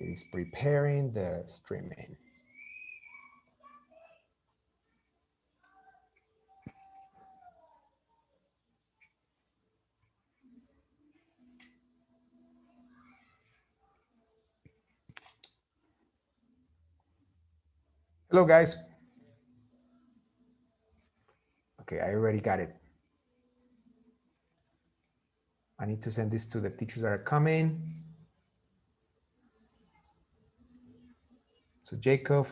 It is preparing the streaming. Hello, guys. Okay, I already got it. I need to send this to the teachers that are coming. So Jacob,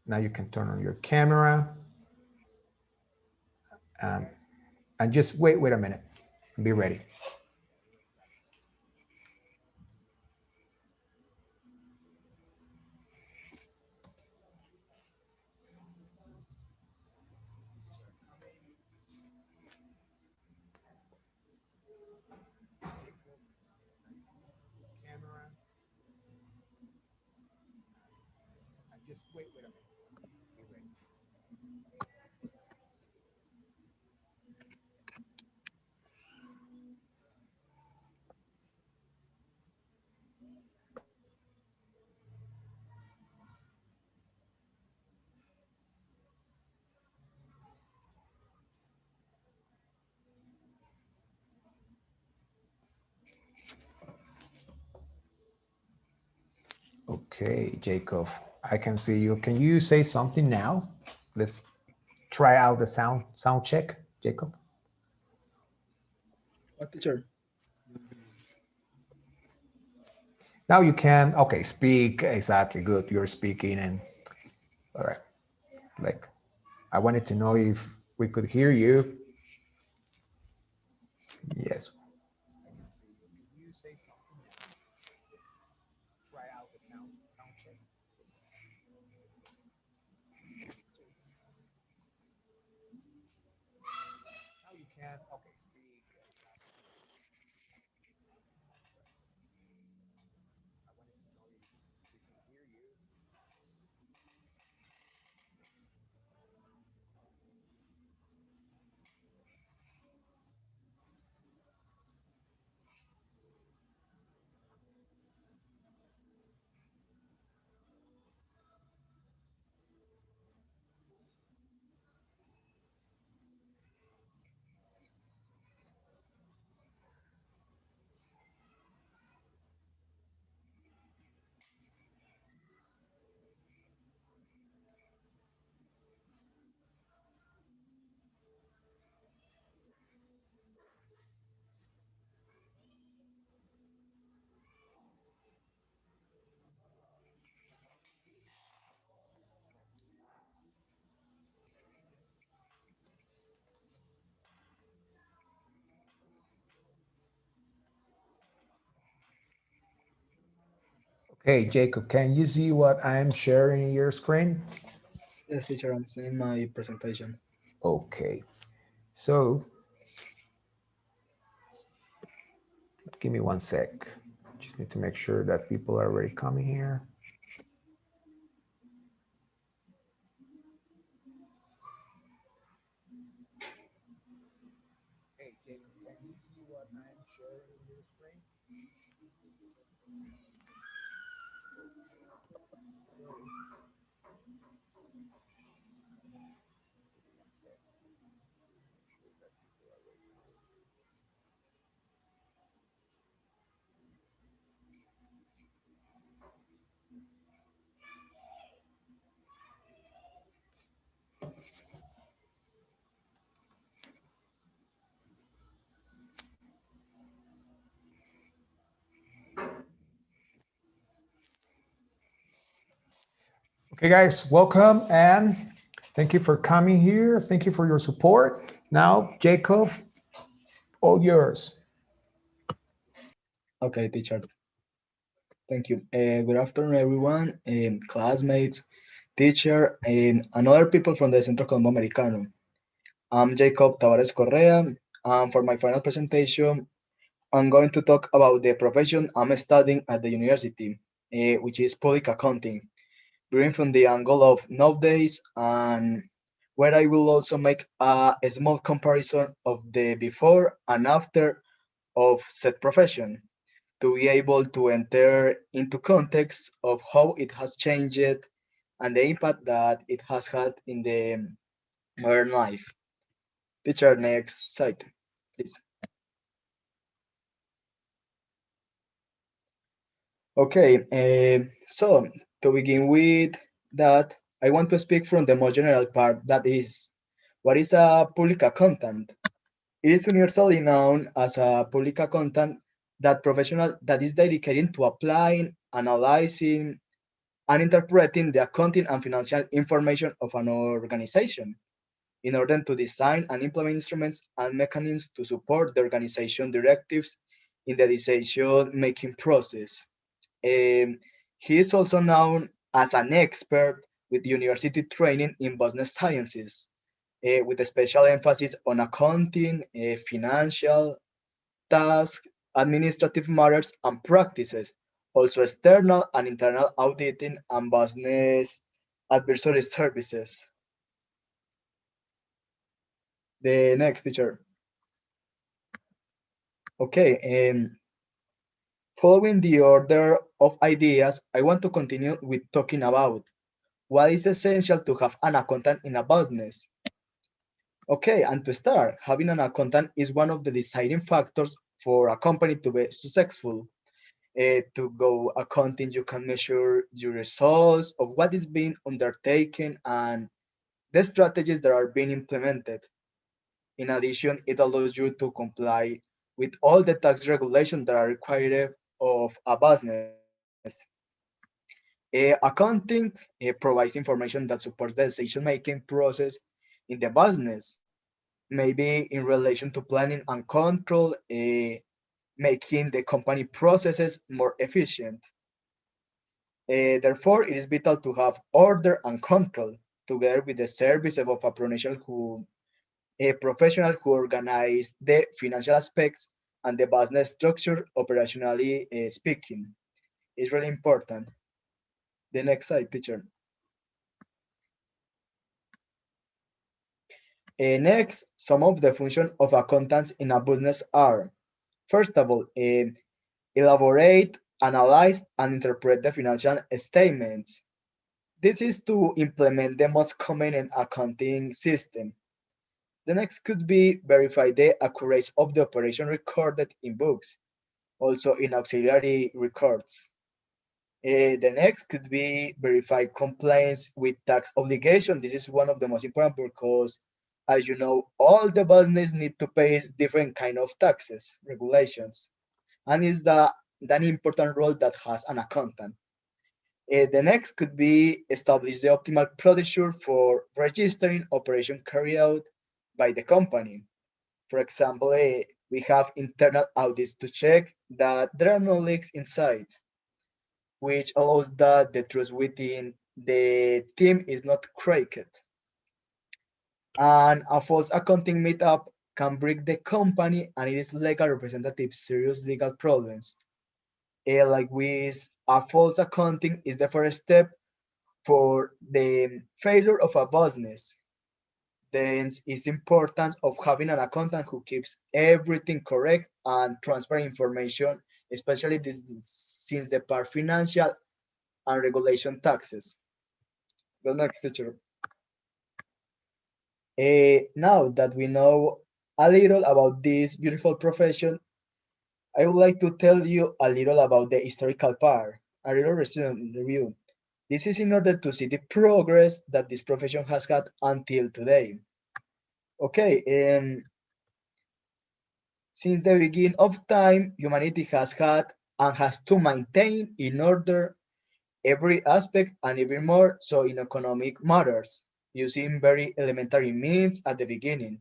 now you can turn on your camera. And just wait a minute. Be ready. Just wait a minute. Be ready. Okay, Jacob, I can see you. Can you say something now? Let's try out the sound check, Jacob. What, teacher? Now you can, okay, speak. Exactly, good. You're speaking and all right. Like, I wanted to know if we could hear you. Yes. I can see you. Can you say something now? Let's try out the sound check. Now you can, okay, speak. I wanted to know if we can hear you. Okay, Jacob, can you see what I'm sharing in your screen? Yes, teacher, I'm seeing my presentation. Okay, so give me one sec. Just need to make sure that people are already coming here. Hey, Jacob, can you see what I'm sharing in your screen? So, one sec. Make sure that people are already coming. Okay, guys, welcome and thank you for coming here. Thank you for your support. Now, Jacob, all yours. Okay, teacher. Thank you. Good afternoon, everyone, classmates, teacher, and other people from the Centro Colombo Americano. I'm Jacob Tavares Correa. For my final presentation, I'm going to talk about the profession I'm studying at the university, which is public accounting, viewing from the angle of nowadays, and where I will also make a small comparison of the before and after of said profession. to be able to enter into context of how it has changed and the impact that it has had in the modern life. Teacher, next slide, please. Okay, so to begin with that, I want to speak from the most general part, that is, what is a public accountant? It is universally known as a public accountant that professional that is dedicated to applying, analyzing, and interpreting the accounting and financial information of an organization in order to design and implement instruments and mechanisms to support the organization directives in the decision-making process. Um, he is also known as an expert with university training in business sciences, with a special emphasis on accounting, financial, task, administrative matters, and practices, also external and internal auditing and business advisory services. The next teacher. Okay, following the order of ideas, I want to continue with talking about what is essential to have an accountant in a business. Okay, and to start, having an accountant is one of the deciding factors for a company to be successful. To go accounting, you can measure your results of what is being undertaken and the strategies that are being implemented. In addition, it allows you to comply with all the tax regulations that are required of a business. Accounting provides information that supports the decision-making process in the business, maybe in relation to planning and control, making the company processes more efficient. Therefore, it is vital to have order and control, together with the service of a professional who organize the financial aspects and the business structure operationally speaking. It's really important. The next slide, teacher. Next, some of the functions of accountants in a business are, first of all, elaborate, analyze, and interpret the financial statements. This is to implement the most common accounting system. The next could be verify the accuracy of the operation recorded in books, also in auxiliary records. The next could be verify compliance with tax obligation. This is one of the most important because, as you know, all the business need to pay different kind of taxes, regulations, and is that important role that has an accountant. The next could be establish the optimal procedure for registering operation carried out by the company. For example, we have internal audits to check that there are no leaks inside, which allows that the trust within the team is not cracked. And a false accounting meetup can break the company and it is legal representative serious legal problems. Like with a false accounting is the first step for the failure of a business. Then it's importance of having an accountant who keeps everything correct and transparent information, especially this since the part financial and regulation taxes. The next teacher. Now that we know a little about this beautiful profession, I would like to tell you a little about the historical part, a little resume review. This is in order to see the progress that this profession has had until today. Okay, since the beginning of time, humanity has had and has to maintain in order every aspect and even more so in economic matters, using very elementary means at the beginning,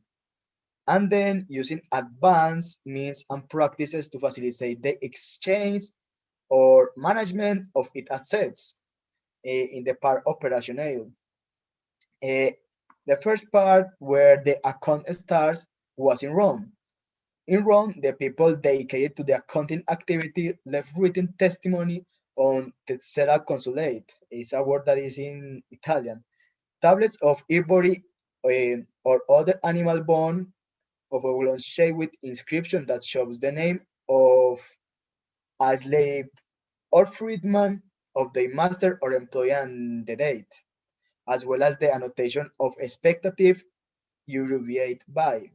and then using advanced means and practices to facilitate the exchange or management of its assets in the part operational. Uh, the first part where the account starts was in Rome. In Rome, the people dedicated to the accounting activity left written testimony on tessera consulate. It's a word that is in Italian. Tablets of ivory or other animal bone of a woolen shape with inscription that shows the name of a slave or freedman of the master or employee and the date, as well as the annotation of expectative abbreviated by.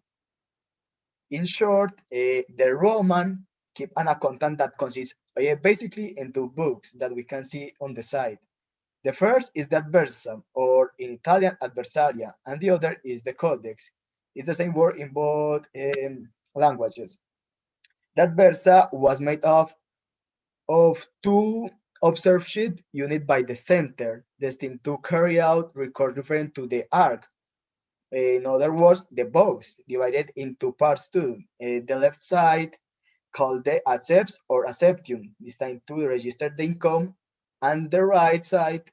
In short, the Roman keep an accountant that consists basically in two books that we can see on the side. The first is the adversam, or in Italian adversaria, and the other is the codex. It's the same word in both languages. The adversa was made of two observed sheet unit by the center, destined to carry out record referring to the arc. In other words, the box divided into parts too. The left side called the accepts or acceptium, destined to register the income, and the right side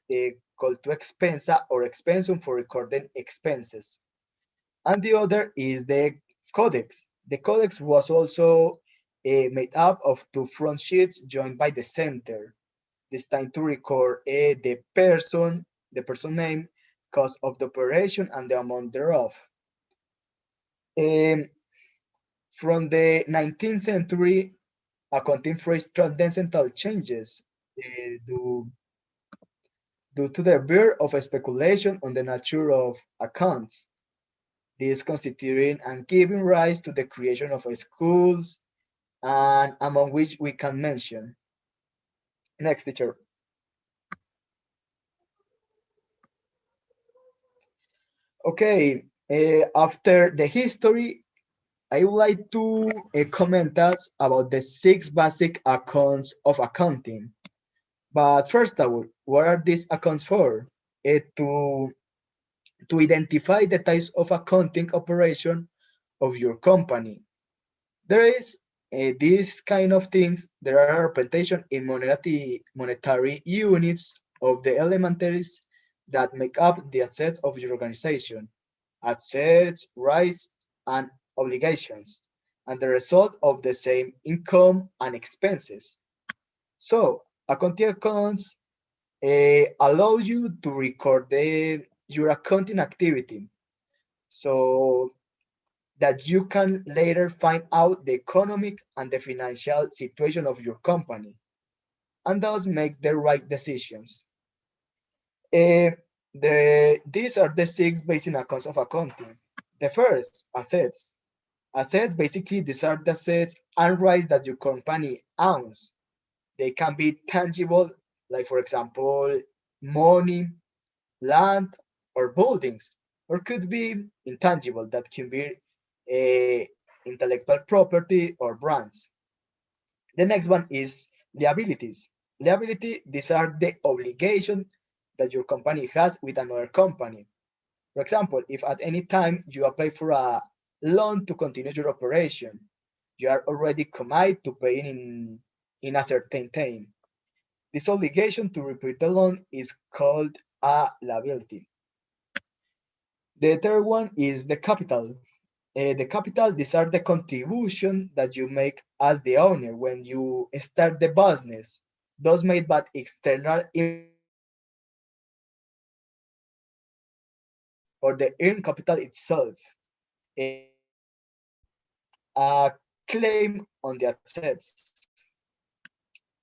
called to expensa or expensum for recording expenses. And the other is the codex. The codex was also made up of two front sheets joined by the center, destined to record the person name, cost of the operation, and the amount thereof. Um, from the 19th century, accounting phrase transcendental changes due, due to the birth of speculation on the nature of accounts. This constituting and giving rise to the creation of schools, and among which we can mention. Next, teacher. Okay, after the history, I would like to comment us about the six basic accounts of accounting. But first of all, what are these accounts for? To identify the types of accounting operation of your company. There is these kind of things. There are representation in monetary units of the elementaries that make up the assets of your organization, assets, rights, and obligations, and the result of the same income and expenses. So, accounting accounts allow you to record your accounting activity so that you can later find out the economic and the financial situation of your company and thus make the right decisions. Uh, these are the six basic accounts of accounting. The first, assets. Assets, basically, these are the assets and rights that your company owns. They can be tangible, like, for example, money, land, or buildings, or could be intangible, that can be intellectual property or brands. The next one is liabilities. Liability, these are the obligations that your company has with another company. For example, if at any time you apply for a loan to continue your operation, you are already committed to paying in a certain time. This obligation to repay the loan is called a liability. The third one is the capital. The capital, these are the contribution that you make as the owner when you start the business. Those made by external investors or the earned capital itself. The next one is a claim on the assets.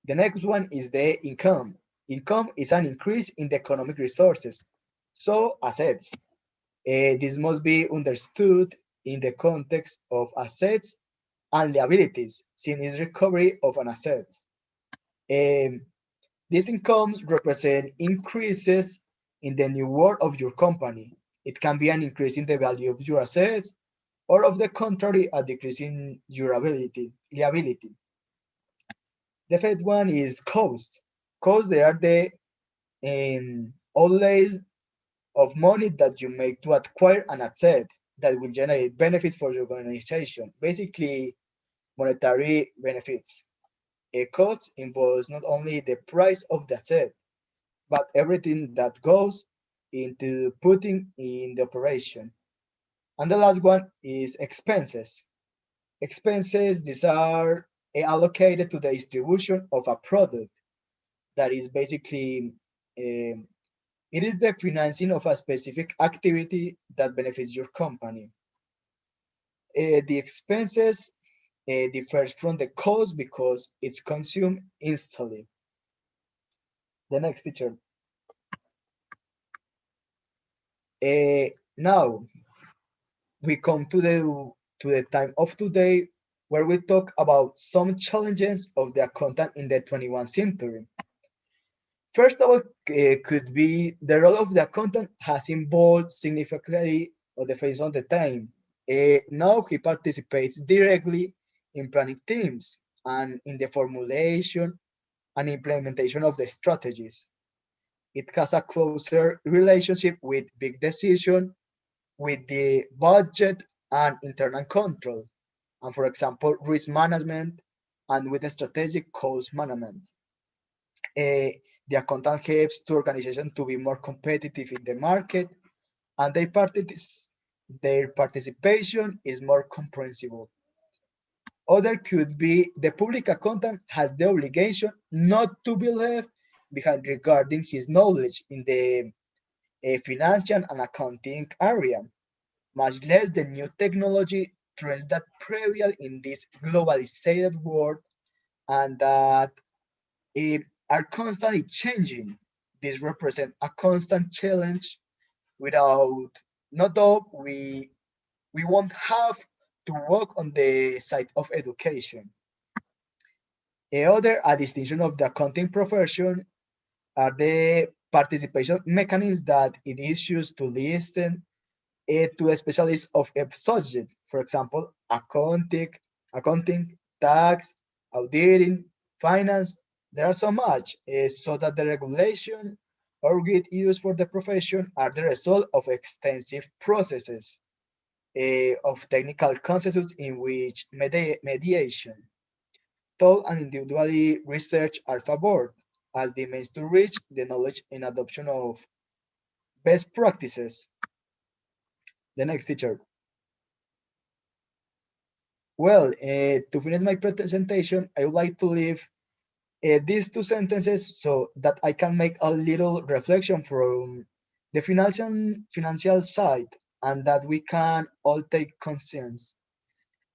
The next one is the income. Income is an increase in the economic resources, so assets. This must be understood in the context of assets and liabilities, since it's recovery of an asset. Um, these incomes represent increases in the new worth of your company. It can be an increase in the value of your assets, or of the contrary, a decrease in your liability. The fifth one is cost. Cost, they are the outlays of money that you make to acquire an asset that will generate benefits for your organization. Basically, monetary benefits. A cost involves not only the price of the asset, but everything that goes into putting in the operation. And the last one is expenses. Expenses, these are allocated to the distribution of a product that is basically, um, it is the financing of a specific activity that benefits your company. The expenses differs from the cost because it's consumed instantly. The next teacher. Now we come to the time of today where we talk about some challenges of the accountant in the 21st century. First of all, could be the role of the accountant has evolved significantly on the face of the time. Now he participates directly in planning teams and in the formulation and implementation of the strategies. It has a closer relationship with big decision, with the budget and internal control, and for example, risk management and with the strategic cost management. Uh, the accountant helps to organization to be more competitive in the market, and their participation is more comprehensible. Other could be the public accountant has the obligation not to be left behind regarding his knowledge in the financial and accounting area, much less the new technology trends that prevail in this globalized world and that eh, are constantly changing. This represents a constant challenge. Without not though we won't have to work on the side of education. A distinction of the accounting profession are the participation mechanisms that it is used to listen to a specialist of a subject. For example, accounting, tax, auditing, finance. There are so much, so that the regulation or grid used for the profession are the result of extensive processes of technical consensus in which mediation, thought and individually research are favored as the means to reach the knowledge and adoption of best practices. The next teacher. Well, to finish my presentation, I would like to leave these two sentences so that I can make a little reflection from the financial side and that we can all take conscience.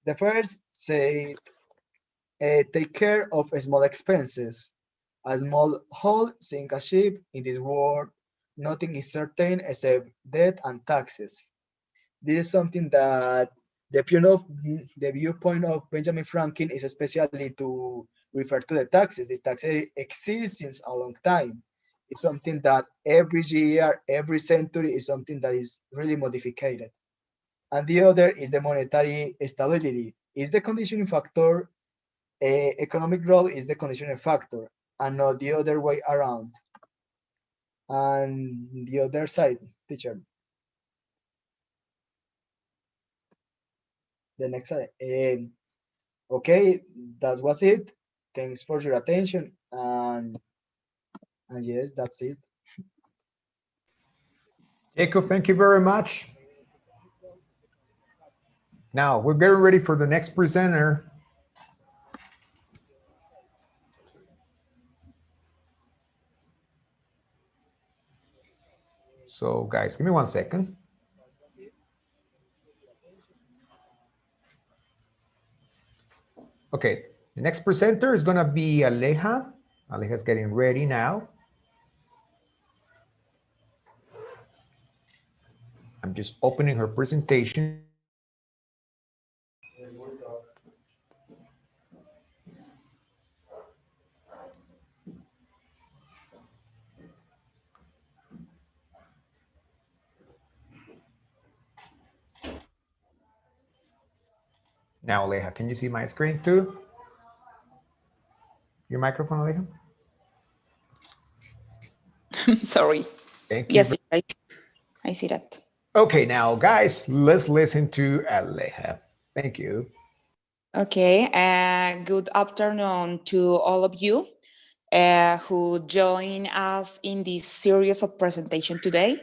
The first say, take care of small expenses. A small hole sink a ship. In this world, nothing is certain except debt and taxes. This is something that the, the viewpoint of Benjamin Franklin is especially to refer to the taxes. This tax exists since a long time. It's something that every year, every century is something that is really modified. And the other is the monetary stability. Is the conditioning factor, economic growth is the conditioning factor, and not the other way around. And the other side, teacher, the next slide. Okay, that was it. Thanks for your attention. And yes, that's it. Jacob, thank you very much. Now we're getting ready for the next presenter. So guys, give me 1 second. Okay, the next presenter is gonna be Aleja. Aleja's getting ready now. I'm just opening her presentation. Now, Aleja, can you see my screen too? Your microphone, Aleja? Sorry. Thank you. Yes, I see that. Okay, now, guys, let's listen to Aleja. Thank you. Okay. Good afternoon to all of you who join us in this series of presentation today.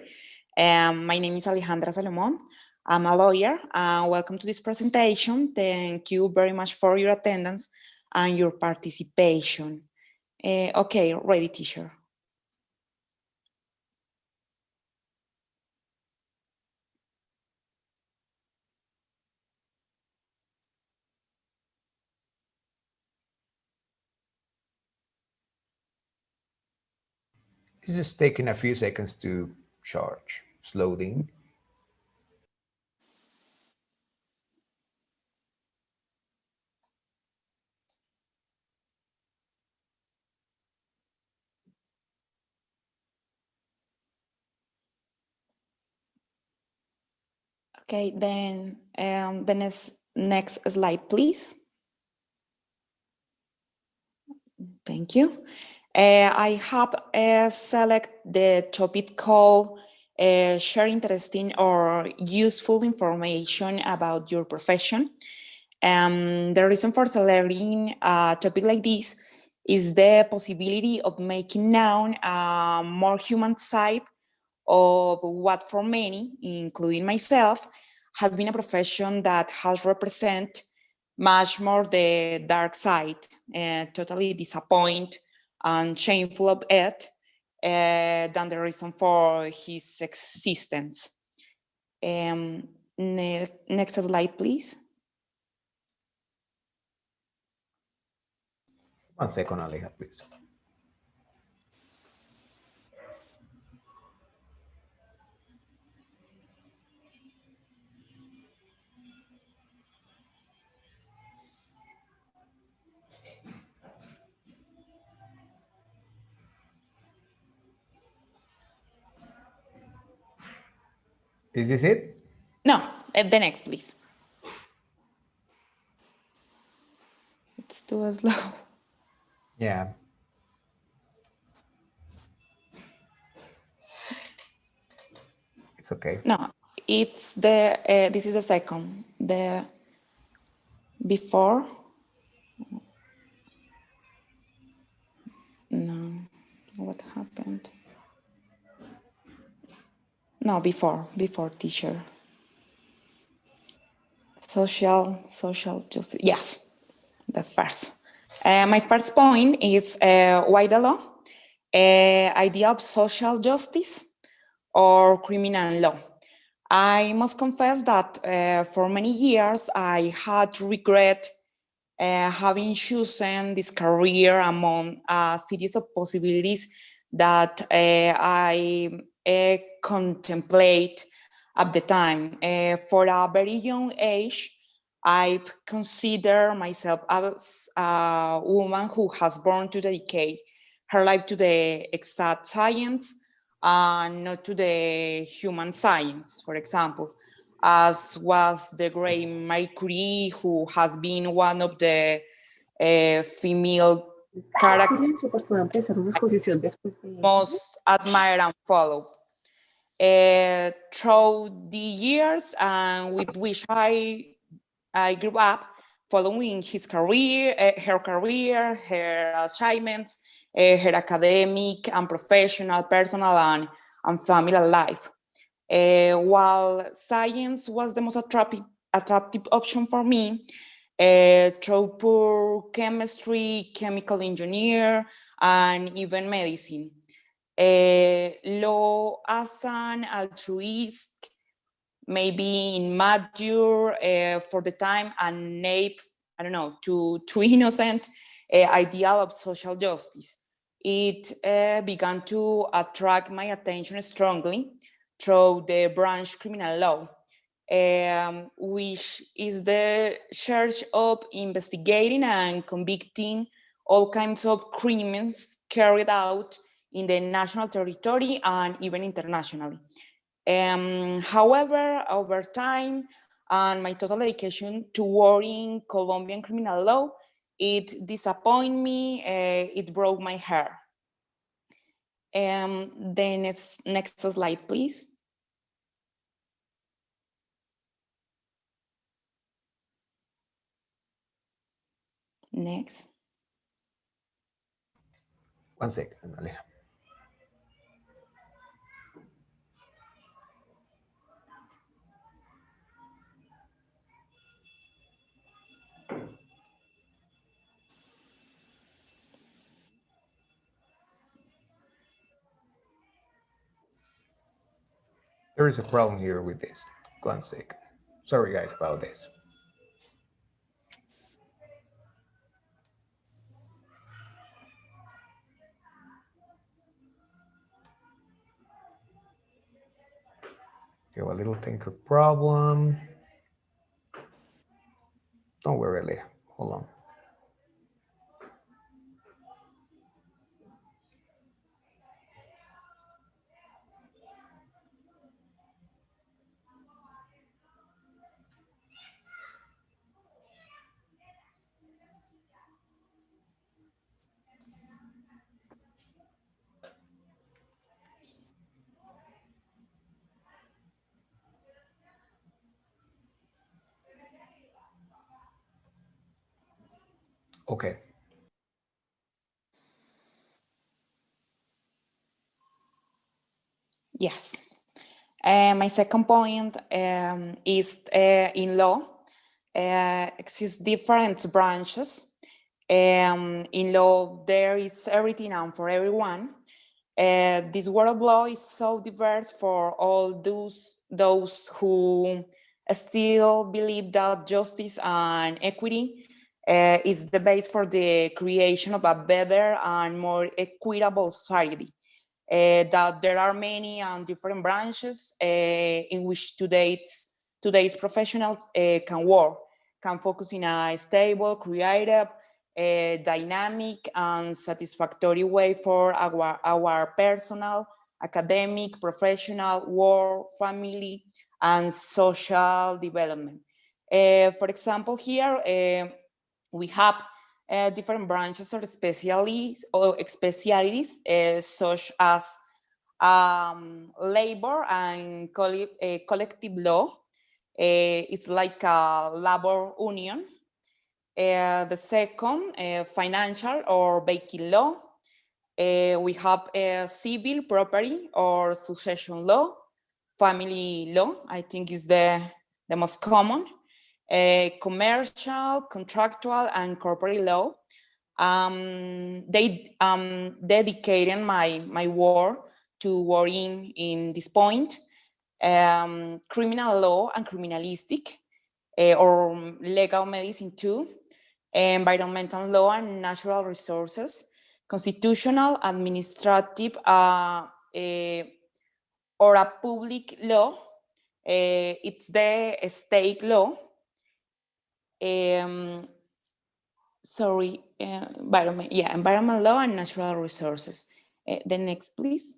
My name is Alejandra Salomon. I'm a lawyer. Welcome to this presentation. Thank you very much for your attendance and your participation. Okay, ready, teacher. It's just taking a few seconds to charge. It's loading. Okay, then the next slide, please. Thank you. I have select the topic called share interesting or useful information about your profession. The reason for selecting a topic like this is the possibility of making known a more human side of what for many, including myself, has been a profession that has represented much more the dark side, totally disappointed and shameful of it than the reason for his existence. Next slide, please. One second, Aleja, please. Is this it? No, the next, please. It's too slow. Yeah. It's okay. No, it's the, this is the second, the before. No, what happened? No, before teacher. Social justice. Yes, the first. My first point is why the law, idea of social justice or criminal law. I must confess that for many years I had regret having chosen this career among a series of possibilities that I contemplate at the time. For a very young age, I consider myself as a woman who has born to dedicate her life to the exact science and not to the human science, for example, as was the great Marie Curie, who has been one of the female characters most admired and followed. Through the years and with which I grew up, following his career, her achievements, her academic and professional, personal and family life. While science was the most attractive option for me, through poor chemistry, chemical engineer, and even medicine. Law as an altruist, maybe immature for the time, and naive, I don't know, too innocent ideal of social justice. It began to attract my attention strongly through the branch criminal law, which is the search of investigating and convicting all kinds of crimes carried out in the national territory and even internationally. However, over time and my total dedication to working Colombian criminal law, it disappointed me, it broke my heart. The next slide, please. Next. One second, Aleja. There is a problem here with this. One second. Sorry, guys, about this. You have a little thinker problem. Don't worry, Leah. Hold on. Okay. Yes. My second point is in law. Exist different branches. In law, there is everything and for everyone. This world of law is so diverse for all those who still believe that justice and equity is the base for the creation of a better and more equitable society. That there are many and different branches in which today's professionals can work, can focus in a stable, creative, dynamic, and satisfactory way for our personal, academic, professional, work, family, and social development. For example, here we have different branches or specialties such as labor and collective law. It's like a labor union. The second, financial or banking law. We have civil property or succession law. Family law, I think, is the most common. Commercial, contractual, and corporate law. They dedicated my work to work in this point. Criminal law and criminalistic, or legal medicine too, environmental law and natural resources, constitutional, administrative, or a public law. It's the state law. Environment law and natural resources. The next, please.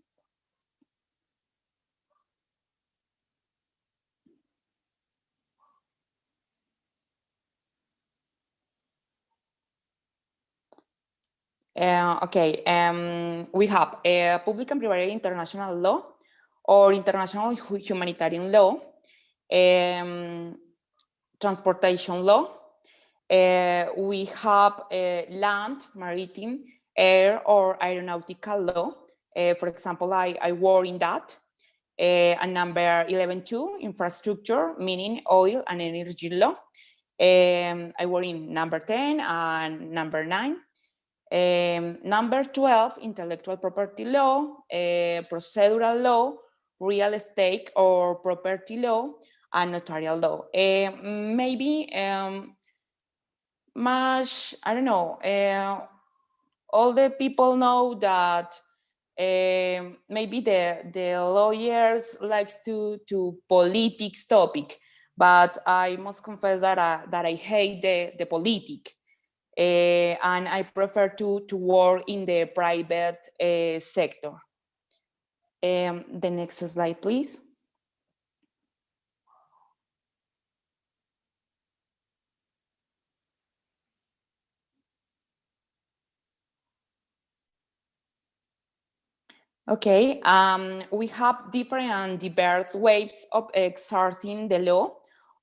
We have public and private international law or international humanitarian law, transportation law. We have land, maritime, air, or aeronautical law. For example, I work in that. And number 11.2, infrastructure, meaning oil and energy law. I work in number 10 and number 9. Number 12, intellectual property law, procedural law, real estate or property law, and notarial law. Maybe much, I don't know, all the people know that maybe the lawyers likes to politics topic, but I must confess that I hate the politic. And I prefer to work in the private sector. The next slide, please. Okay, we have different and diverse ways of exercising the law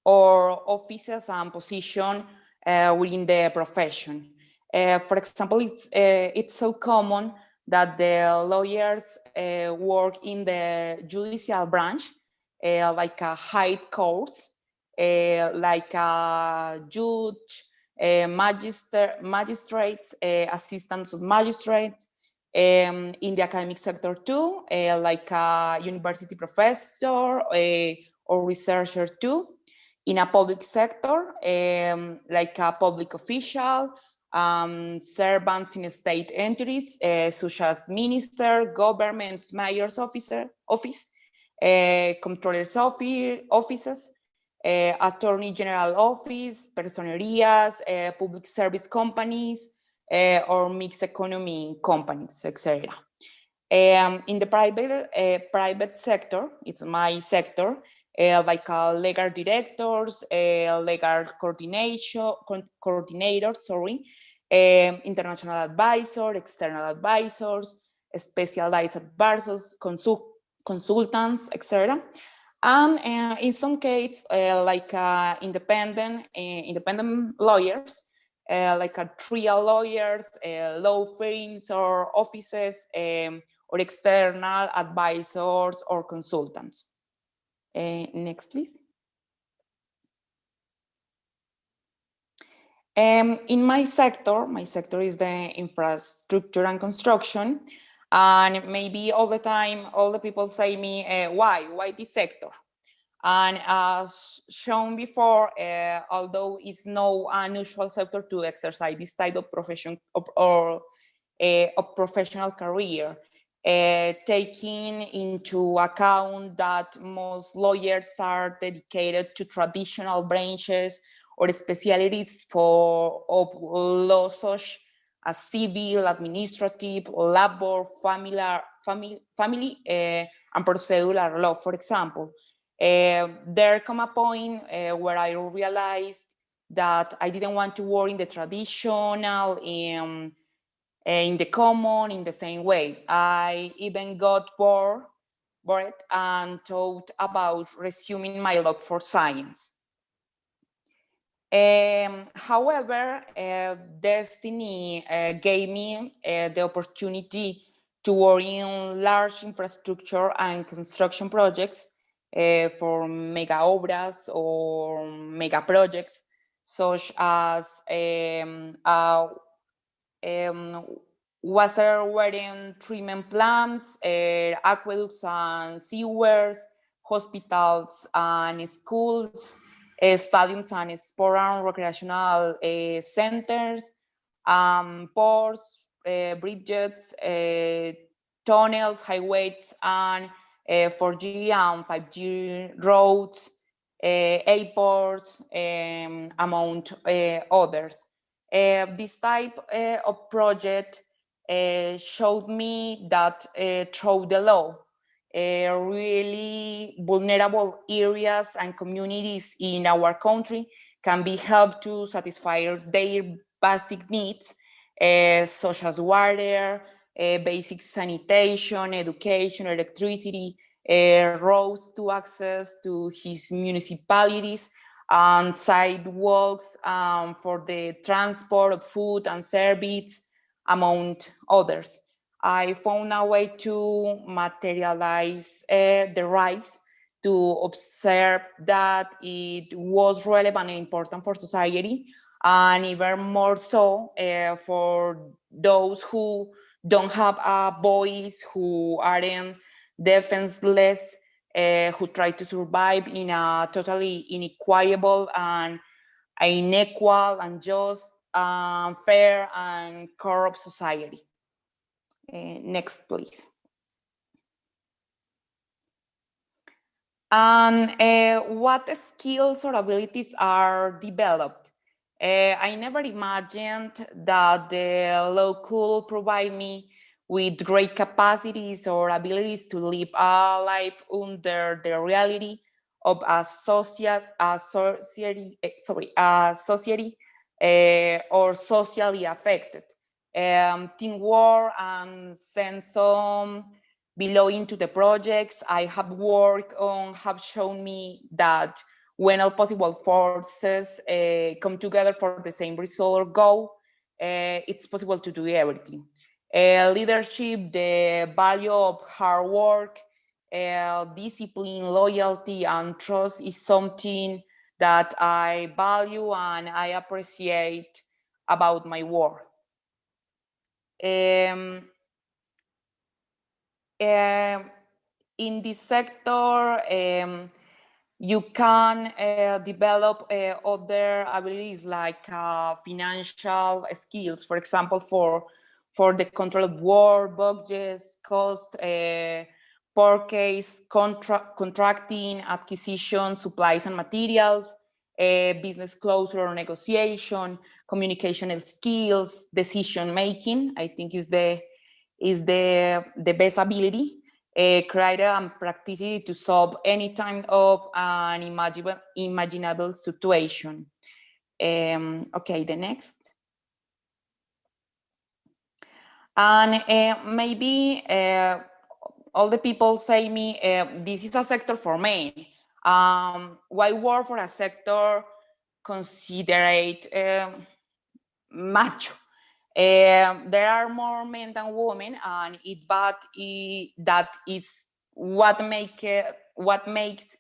or offices and position within the profession. For example, it's so common that the lawyers work in the judicial branch, like a high courts, like a judge, magistrates, assistants of magistrates, in the academic sector too, like a university professor or researcher too. In a public sector, like a public official, servants in state entities, such as minister, government, mayor's office, Comptroller's offices, Attorney General Office, personerias, public service companies, or mixed economy companies, etc. In the private sector, it's my sector, like legal directors, legal coordinators, international advisor, external advisors, specialized advisors, consultants, etc. And in some cases, like independent lawyers, like trial lawyers, law firms or offices, or external advisors or consultants. Next, please. In my sector is the infrastructure and construction. And maybe all the time, all the people say me, why this sector? And as shown before, although it's no unusual sector to exercise this type of profession or a professional career, taking into account that most lawyers are dedicated to traditional branches or specialties of law such as civil, administrative, labor, family and procedural law, for example. There come a point where I realized that I didn't want to work in the traditional, in the common, in the same way. I even got bored and thought about resuming my love for science. However, destiny gave me the opportunity to work in large infrastructure and construction projects for mega obras or mega projects, such as water treatment plants, aqueducts and sewers, hospitals and schools, stadiums and sport and recreational centers, ports, bridges, tunnels, highways, and 4G and 5G roads, airports, among others. This type of project showed me that through the law, really vulnerable areas and communities in our country can be helped to satisfy their basic needs, such as water, basic sanitation, education, electricity, roads to access to his municipalities, and sidewalks for the transport of food and service, among others. I found a way to materialize the rights, to observe that it was relevant and important for society, and even more so for those who don't have a voice, who aren't defenseless, who try to survive in a totally inequitable and unequal and just, fair and corrupt society. Next, please. And what skills or abilities are developed? I never imagined that the law could provide me with great capacities or abilities to live a life under the reality of a society or socially affected. Teamwork and sense of belonging to the projects I have worked on have shown me that when all possible forces come together for the same result or goal, it's possible to do everything. Leadership, the value of hard work, discipline, loyalty, and trust is something that I value and I appreciate about my work. In this sector, you can develop other abilities like financial skills, for example, for the control of work, budgets, cost, purchase, contracting, acquisition, supplies and materials, business closure or negotiation, communicational skills, decision making. I think is the best ability. Creative and practicity to solve any kind of an imaginable situation. Okay, the next. And maybe all the people say me, this is a sector for men. Why work for a sector considered macho? There are more men than women, and that is what makes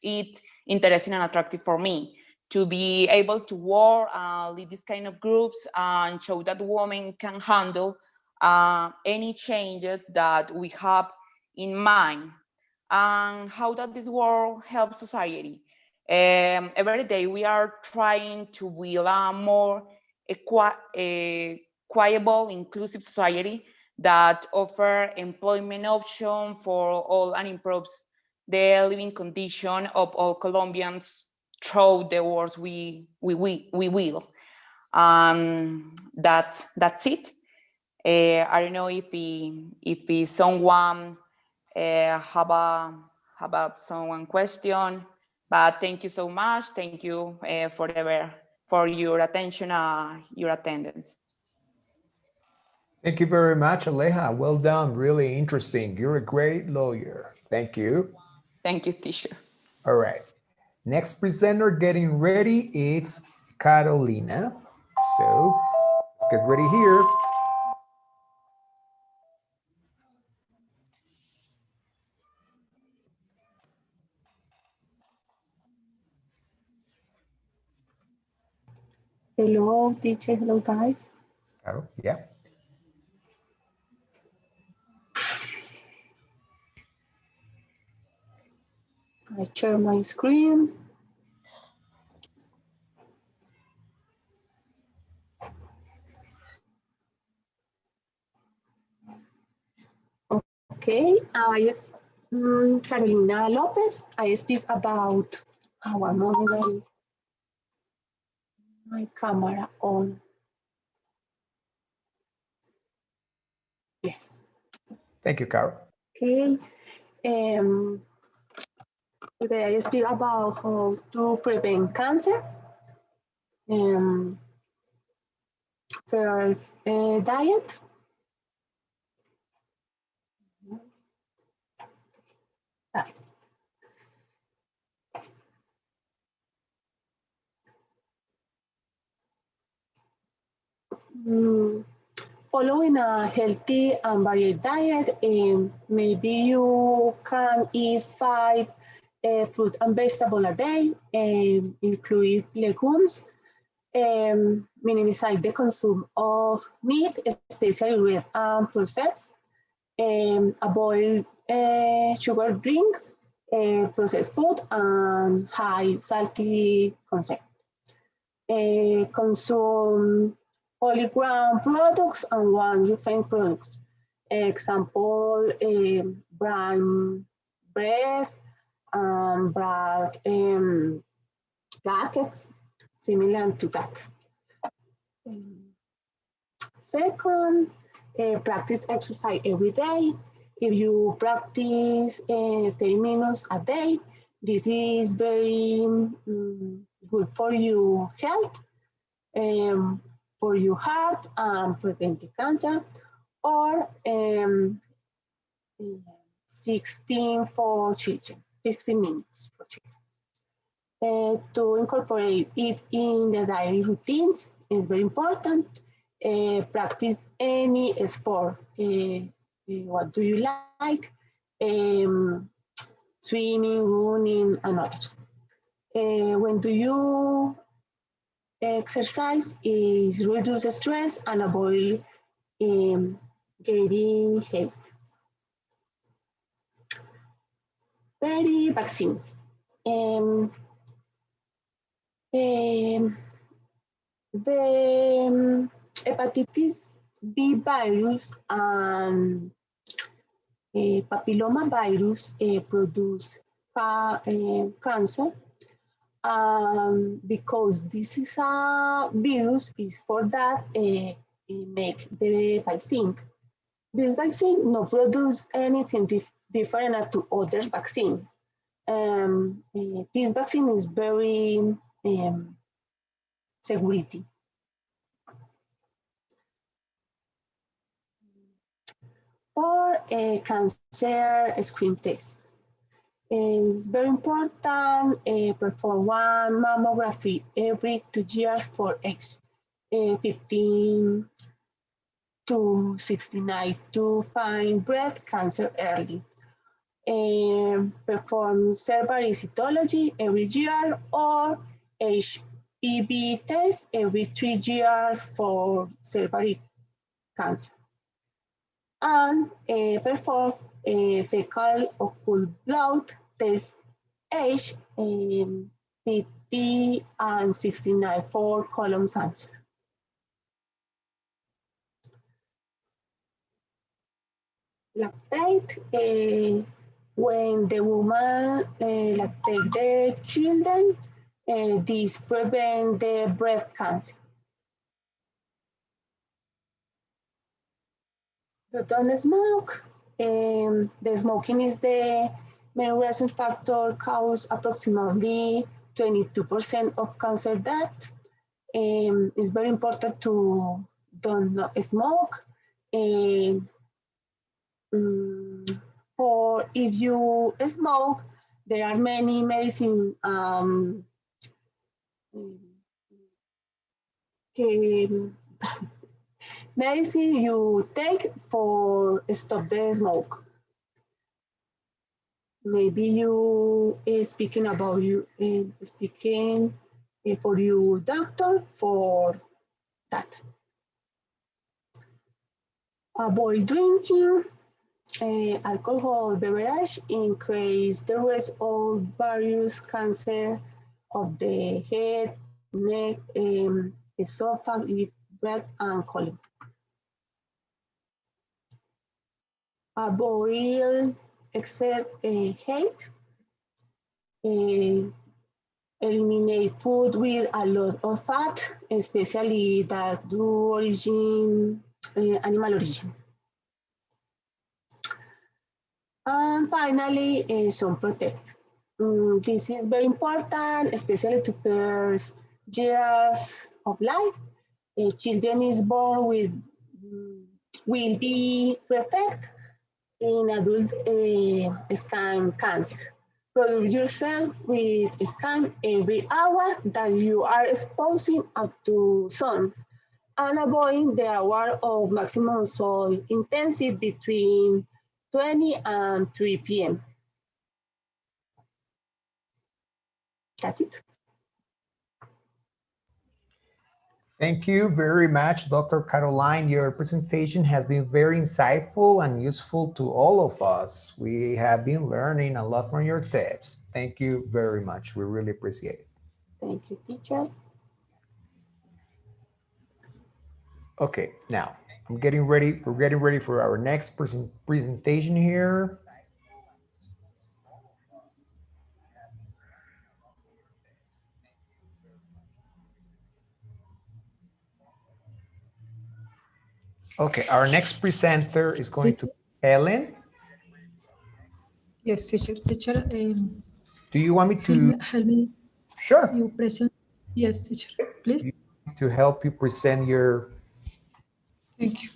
it interesting and attractive for me to be able to work and lead this kind of groups and show that women can handle any changes that we have in mind, and how that this world helps society. Every day we are trying to build a more equitable, inclusive society that offer employment option for all and improves the living condition of all Colombians through the words we will. That's it. I don't know if someone have someone question, but thank you so much. Thank you for your attention, your attendance. Thank you very much, Aleja. Well done. Really interesting. You're a great lawyer. Thank you. Thank you, teacher. All right. Next presenter getting ready is Carolina. So let's get ready here. Hello, teacher. Hello, guys. Carol, yeah. I share my screen. Okay, Carolina Lopez. I speak about one moment. My camera on. Yes. Thank you, Carol. Okay. Today I speak about how to prevent cancer. First, diet. Following a healthy and varied diet, maybe you can eat 5 fruit and vegetable a day, include legumes, minimize the consume of meat, especially red and processed, avoid sugar drinks, processed food, and high salty content. Consume whole ground products and one refined products. Example, brown bread, bread packets, similar to that. Second, practice exercise every day. If you practice 30 minutes a day, this is very good for your health, for your heart, and preventing cancer. Or 16 for children, 60 minutes for children. To incorporate it in the daily routines is very important. Practice any sport. What do you like? Swimming, running, and others. When do you exercise is reduce stress and avoid getting heavy. 30 vaccines. The hepatitis B virus and papilloma virus produce cancer because this is a virus is for that make the vaccine. This vaccine no produce anything different to other vaccine. This vaccine is very security. Or a cancer screen test. It's very important perform one mammography every 2 years for age 15 to 69 to find breast cancer early. Perform cervical cytology every year or HPV test every 3 years for cervical cancer. And perform fecal occult blood test age 50 and 69 for colon cancer. Lactate, when the woman lactate the children, this prevent the breast cancer. So don't smoke. The smoking is the main risk factor, cause approximately 22% of cancer death. It's very important to don't smoke. Or if you smoke, there are many medicine medicine you take for stop the smoke. Maybe you speaking about you speaking for your doctor for that. Avoid drinking alcohol beverage, increase the risk of various cancer of the head, neck, esophagus, breast, and colon. Avoid excess hate. Eliminate food with a lot of fat, especially that do origin, animal origin. And finally, sun protect. This is very important, especially to first years of life. Children is born with will be protected in adult skin cancer. Produce yourself with scan every hour that you are exposing up to sun and avoid the hour of maximum sun intensity between 20 and 3 p.m. That's it. Thank you very much, Dr. Caroline. Your presentation has been very insightful and useful to all of us. We have been learning a lot from your tips. Thank you very much. We really appreciate it. Thank you, teacher. Okay, now I'm getting ready. We're getting ready for our next presentation here. Okay, our next presenter is going to be Helen. Yes, teacher. Do you want me to help me? Sure. You present. Yes, teacher. Please. To help you present your. Thank you.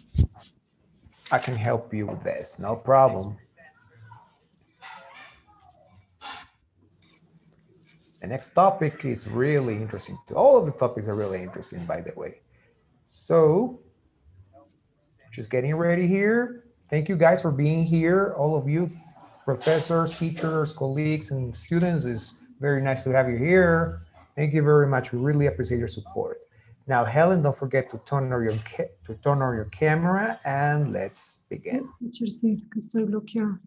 I can help you with this. No problem. The next topic is really interesting. All of the topics are really interesting, by the way. So, just getting ready here. Thank you guys for being here. All of you, professors, teachers, colleagues, and students. It's very nice to have you here. Thank you very much. We really appreciate your support. Now, Helen, don't forget to turn on your camera and let's begin. Teacher, sí, que estoy bloqueado.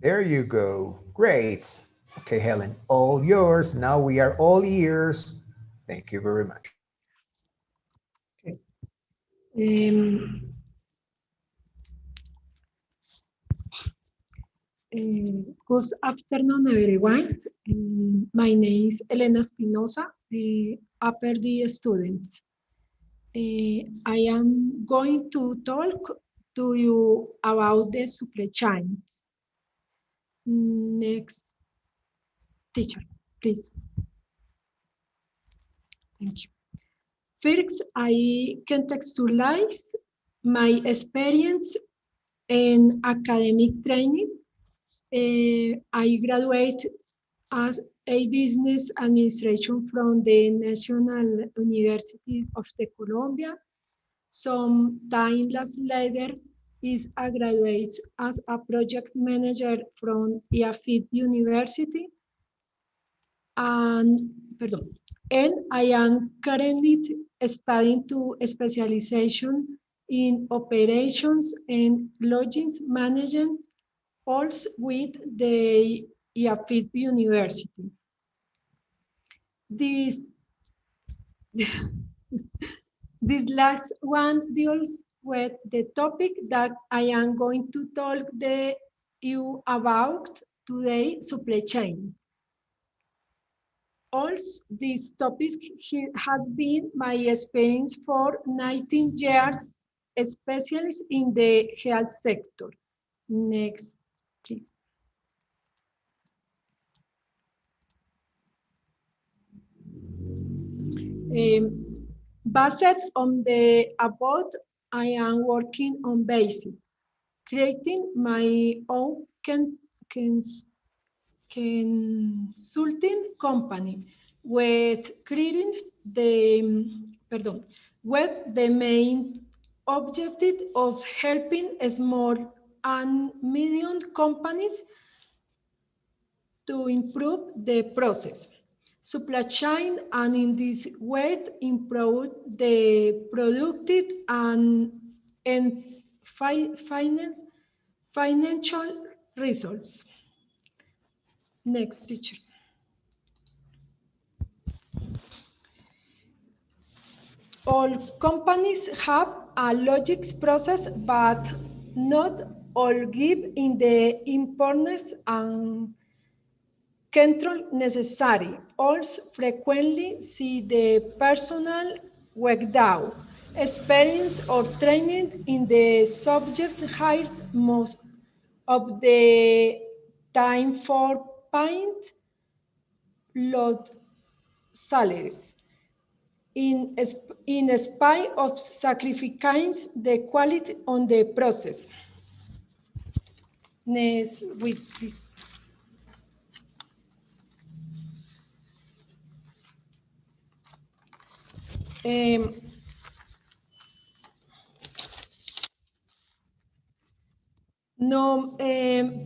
There you go. Great. Okay, Helen, all yours. Now we are all ears. Thank you very much. Okay. Um, Good afternoon, everyone. My name is Elena Espinosa, upper D student. I am going to talk to you about the supply chain. Next, teacher, please. Thank you. First, I contextualize my experience in academic training. I graduated as a business administration from the National University of the Colombia. Some time later, is a graduate as a project manager from IAFIT University, and pardon, and I am currently studying to specialization in operations and logistics management, also with the IAFIT University. This this last one deals with the topic that I am going to talk you about today, supply chain. Also, this topic has been my experience for 19 years, especially in the health sector. Next, please. Based on the above, I am working on basic, creating my own consulting company with creating with the main objective of helping small and medium companies to improve the process, supply chain, and in this way improve the productive and financial results. Next, teacher. All companies have a logics process, but not all give in the importance and control necessary. Also frequently see the personal without experience or training in the subject hired most of the time for paying low salaries in spite of sacrificing the quality on the process. Next, please. No,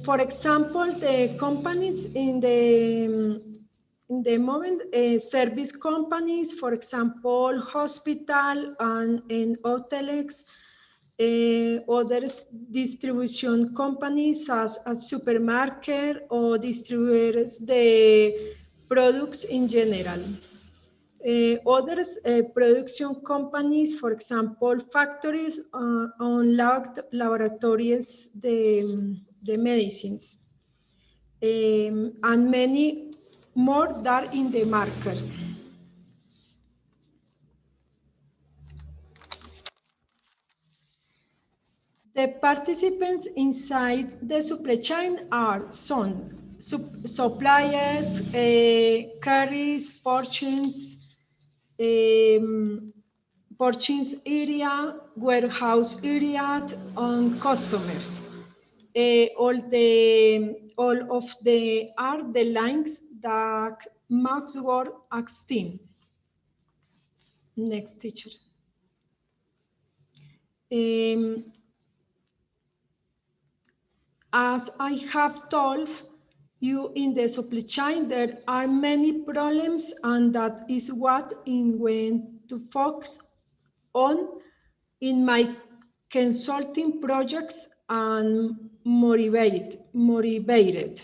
for example, the companies in the moment, service companies, for example, hospital and hotels, other distribution companies as a supermarket or distributors the products in general. Others production companies, for example, factories on laboratories, the medicines, and many more that in the market. The participants inside the supply chain are some suppliers, carriers, purchase area, warehouse area, and customers. All of the are the lines that Max Word as team. Next, teacher. As I have told you in the supply chain, there are many problems, and that is what I'm going to focus on in my consulting projects and motivate motivated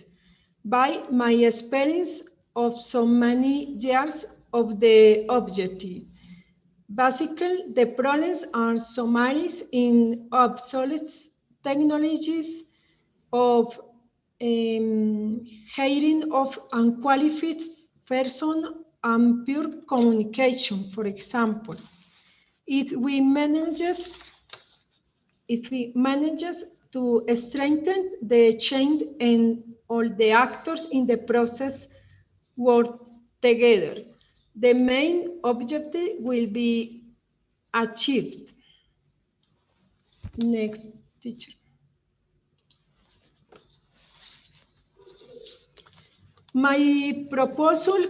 by my experience of so many years of the objective. Basically, the problems are summarized in obsolete technologies of hiring of unqualified person and pure communication, for example. If we manages to strengthen the chain and all the actors in the process work together, the main objective will be achieved. Next, teacher. My proposal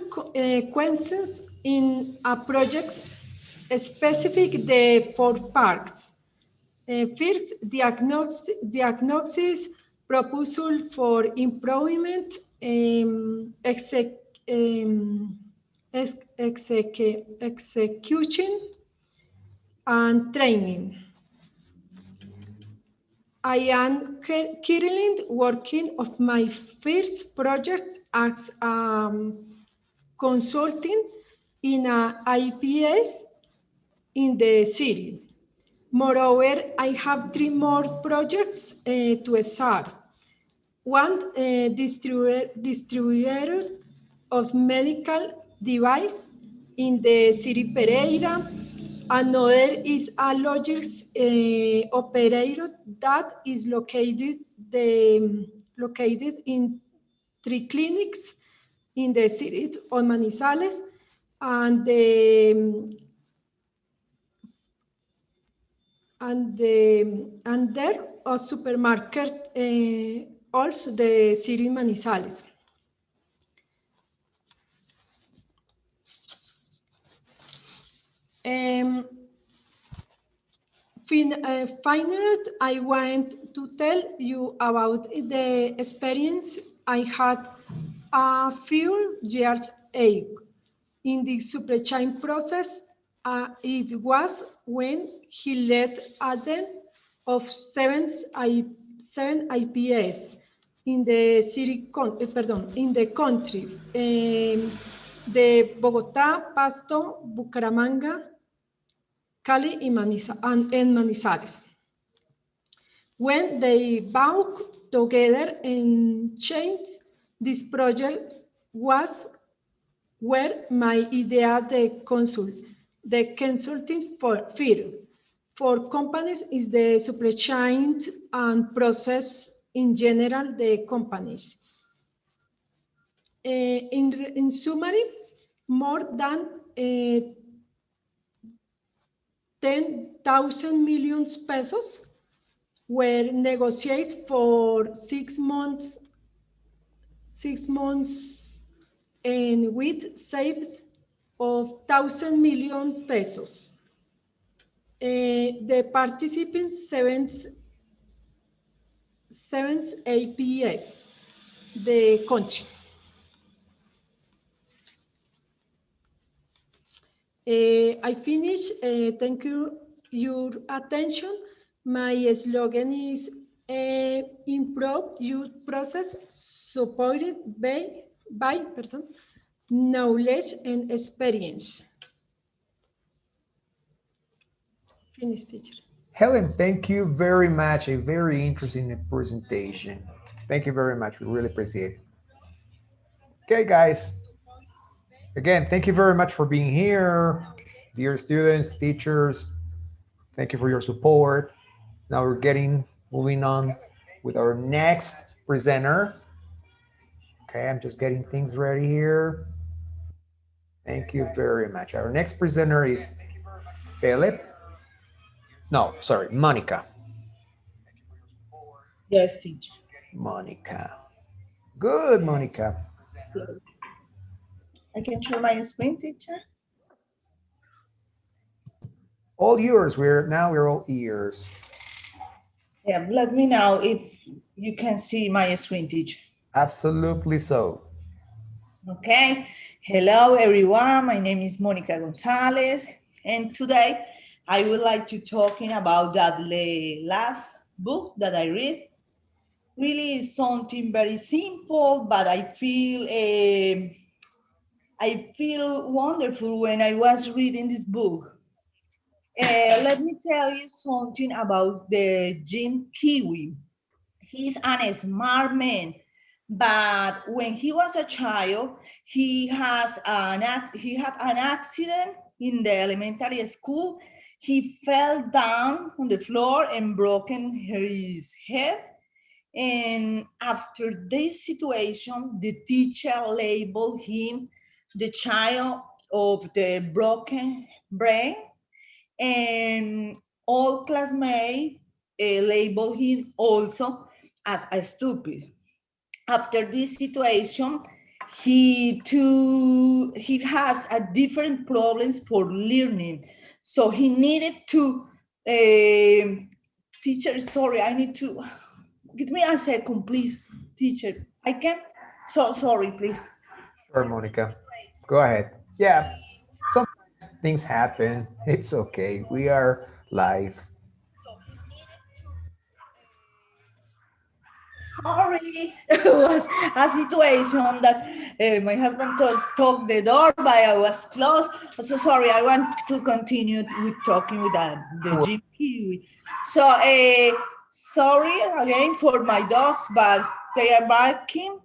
consists in a project specific the four parts. First, diagnosis, proposal for improvement, execution, and training. I am currently working on my first project as consulting in a IPS in the city. Moreover, I have 3 more projects to start. One distributor of medical device in the city Pereira. Another is a logistics operator that is located in 3 clinics in the city of Manizales, and there a supermarket also the city Manizales. Finally, I want to tell you about the experience I had a few years ago in the supply chain process. It was when he led a den of 7 IPS in the city, in the country, the Bogotá, Pasto, Bucaramanga, Cali, and Manizales. When they bound together and changed, this project was where my idea the consulting firm for companies is the supply chain and process in general the companies. In summary, more than 10,000 million pesos were negotiated for 6 months, and with saved of 1,000 million pesos. The participants seven APS, the country. I finish. Thank you your attention. My slogan is improve your process supported by knowledge and experience. Finish, teacher. Helen, thank you very much. A very interesting presentation. Thank you very much. We really appreciate it. Okay, guys. Again, thank you very much for being here. Dear students, teachers, thank you for your support. Now we're moving on with our next presenter. Okay, I'm just getting things ready here. Thank you very much. Our next presenter is Philip. No, sorry, Monica. Yes, teacher. Monica. Good, Monica. I can share my screen, teacher. All yours. We're all ears. Yeah, let me know if you can see my screen, teacher. Absolutely so. Okay. Hello, everyone. My name is Monica Gonzalez, and today I would like to talking about that last book that I read. really something very simple, but I feel wonderful when I was reading this book. Let me tell you something about the Jim Kiwi. He's an smart man, but when he was a child, he had an accident in the elementary school. He fell down on the floor and broken his head. And after this situation, the teacher labeled him the child of the broken brain, and all classmates labeled him also as a stupid. After this situation, he has a different problems for learning, so he needed to teacher. Sorry, I need to give me a second, please, teacher. I can. So sorry, please. Sure, Monica. Go ahead. Yeah, sometimes things happen. It's okay. We are live. Sorry, it was a situation that my husband took the door, but I was closed. So sorry, I want to continue with talking with the Sure. GP. So sorry again for my dogs, but they are barking.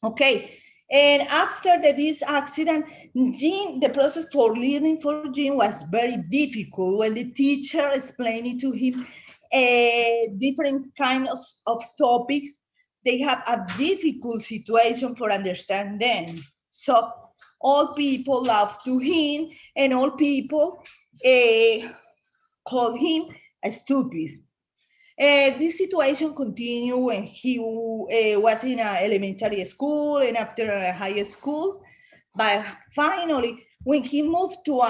Okay. And after this accident, the process for learning for Jim was very difficult when the teacher explained it to him different kinds of topics. They have a difficult situation for understanding. So all people love to him, and all people call him a stupid. This situation continued when he was in elementary school and after high school. But finally, when he moved to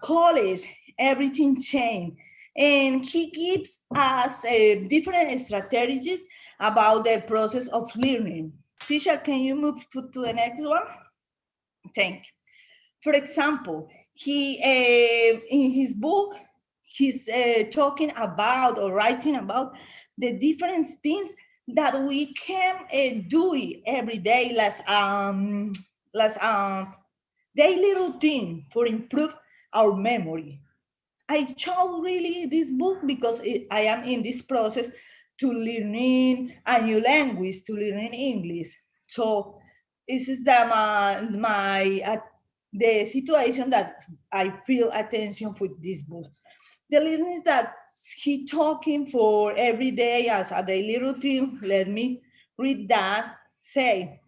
college, everything changed. And he gives us different strategies about the process of learning. Teacher, can you move to the next one? Thank you. For example, he in his book, he's talking about or writing about the different things that we can do every day, as daily routine for improve our memory. I chose really this book because I am in this process to learning a new language, to learning English. So this is the situation that I feel attention with this book. The learning is that he talking for every day as a daily routine. Let me read that. Say,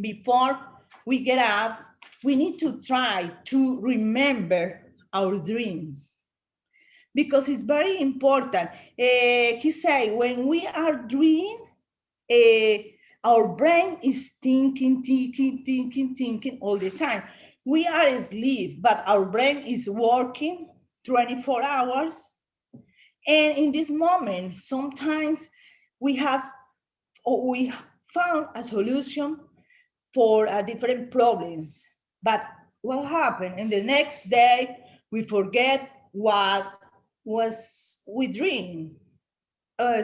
before we get up, we need to try to remember our dreams because it's very important. He said, when we are dreaming, uh, our brain is thinking all the time. We are asleep, but our brain is working 24 hours. And in this moment, sometimes we have or we found a solution for different problems. But what happened? And the next day, we forget what was we dream.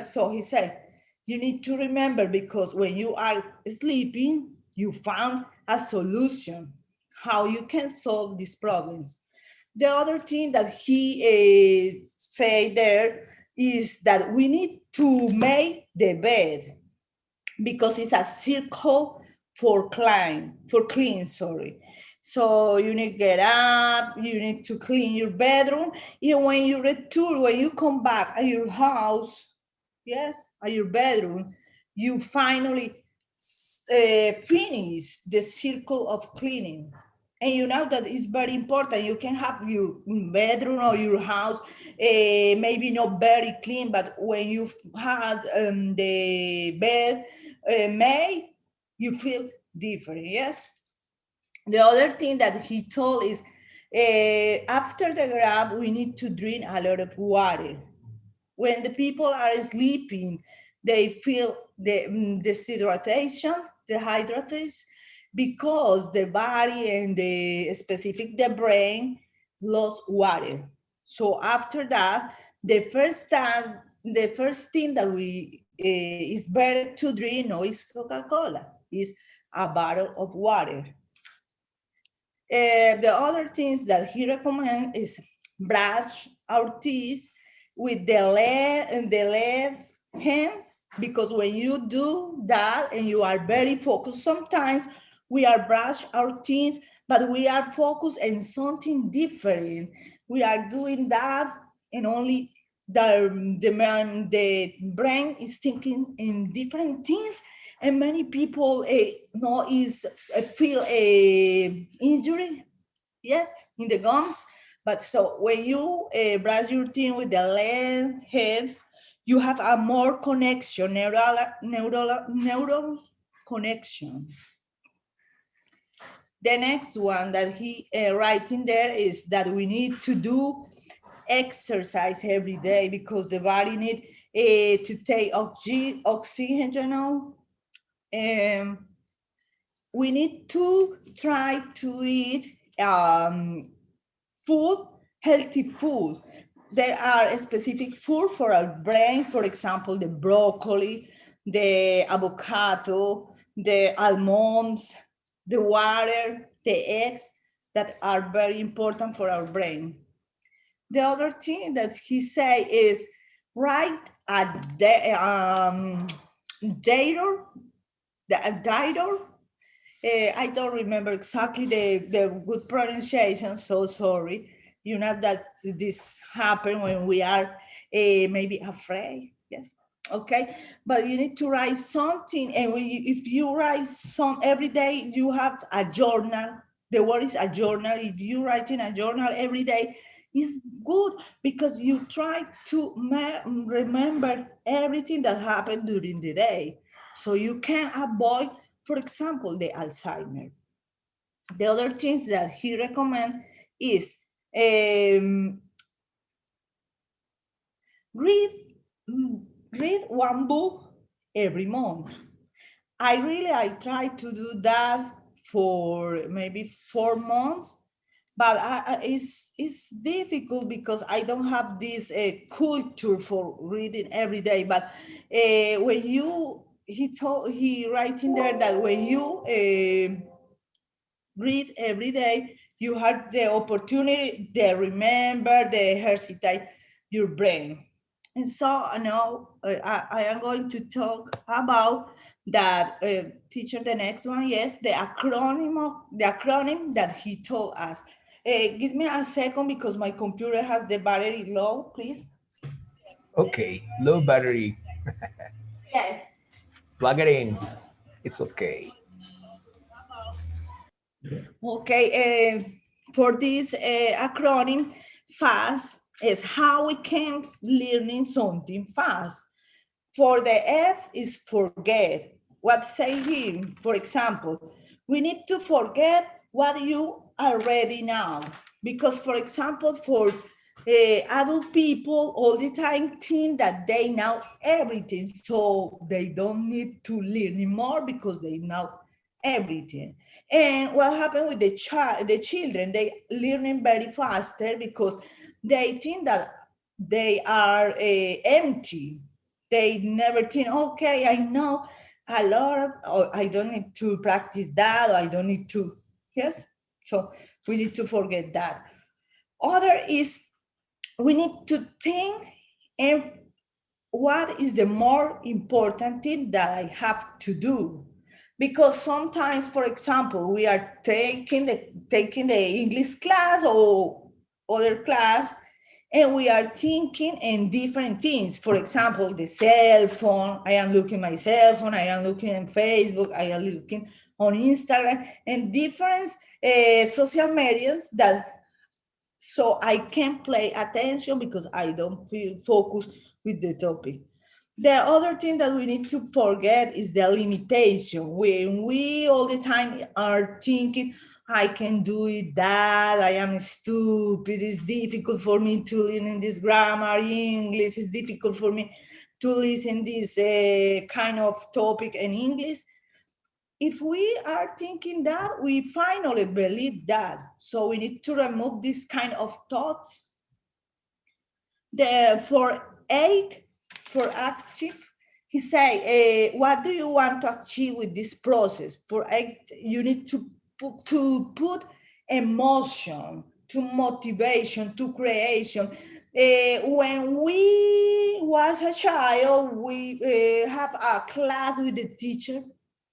So he said, you need to remember because when you are sleeping, you found a solution, how you can solve these problems. The other thing that he say there is that we need to make the bed because it's a circle for clean, sorry. So you need to get up, you need to clean your bedroom. And when you return, when you come back at your house, yes, at your bedroom, you finally finish the circle of cleaning. And you know that is very important. You can have your bedroom or your house maybe not very clean, but when you've had the bed made, you feel different, yes? The other thing that he told is after the grab, we need to drink a lot of water. When the people are sleeping, they feel the dehydration, because the body and the brain lost water. So after that, the first thing that we it's better to drink no is Coca-Cola, is a bottle of water. The other things that he recommends is brush our teeth with the left hands, because when you do that and you are very focused, sometimes we are brush our teeth, but we are focused on something different. We are doing that and only the brain is thinking in different things, and many people know is feel a injury, yes, in the gums. But so when you brush your teeth with the left hands, you have a more connection, neural connection. The next one that he writing there is that we need to do exercise every day because the body need to take oxygen, you know. We need to try to eat food, healthy food. There are specific food for our brain, for example, the broccoli, the avocado, the almonds, the water, the eggs that are very important for our brain. The other thing that he say is write a dator, the dator. I don't remember exactly the good pronunciation, so sorry. You know that this happened when we are maybe afraid, yes, okay? But you need to write something, and if you write some every day, you have a journal. The word is a journal. If you write in a journal every day, it's good because you try to remember everything that happened during the day, so you can avoid, for example, the Alzheimer. The other things that he recommends is read, read one book every month. I try to do that for maybe 4 months, but it's difficult because I don't have this culture for reading every day. But when you, he writing there that when you read every day, you have the opportunity, the remember, the exercise your brain. And so now I am going to talk about that teacher, the next one, yes, the acronym that he told us. Give me a second because my computer has the battery low, please. Okay, low battery. Yes. Plug it in. It's okay. Okay, for this acronym, FAST is how we can learning something fast. For the F is forget. What say him? For example, we need to forget what you already know. Because, for example, for adult people, all the time think that they know everything, so they don't need to learn more because they know everything. And what happened with the children? They learning very faster because they think that they are empty. They never think, okay, I know a lot of, or I don't need to practice that, or I don't need to, yes? So we need to forget that. Other is we need to think and what is the more important thing that I have to do. Because sometimes, for example, we are taking the English class or other class, and we are thinking in different things. For example, the cell phone, I am looking my cell phone, I am looking on Facebook, I am looking on Instagram, and different social medias that, so I can pay attention because I don't feel focused with the topic. The other thing that we need to forget is the limitation. When we all the time are thinking, I can do it, that I am stupid, it's difficult for me to learn in this grammar, English, it's difficult for me to listen this kind of topic in English. If we are thinking that, we finally believe that. So we need to remove this kind of thoughts. For active, he say, what do you want to achieve with this process? You need to put emotion, to motivation, to creation. When we was a child, we have a class with the teacher,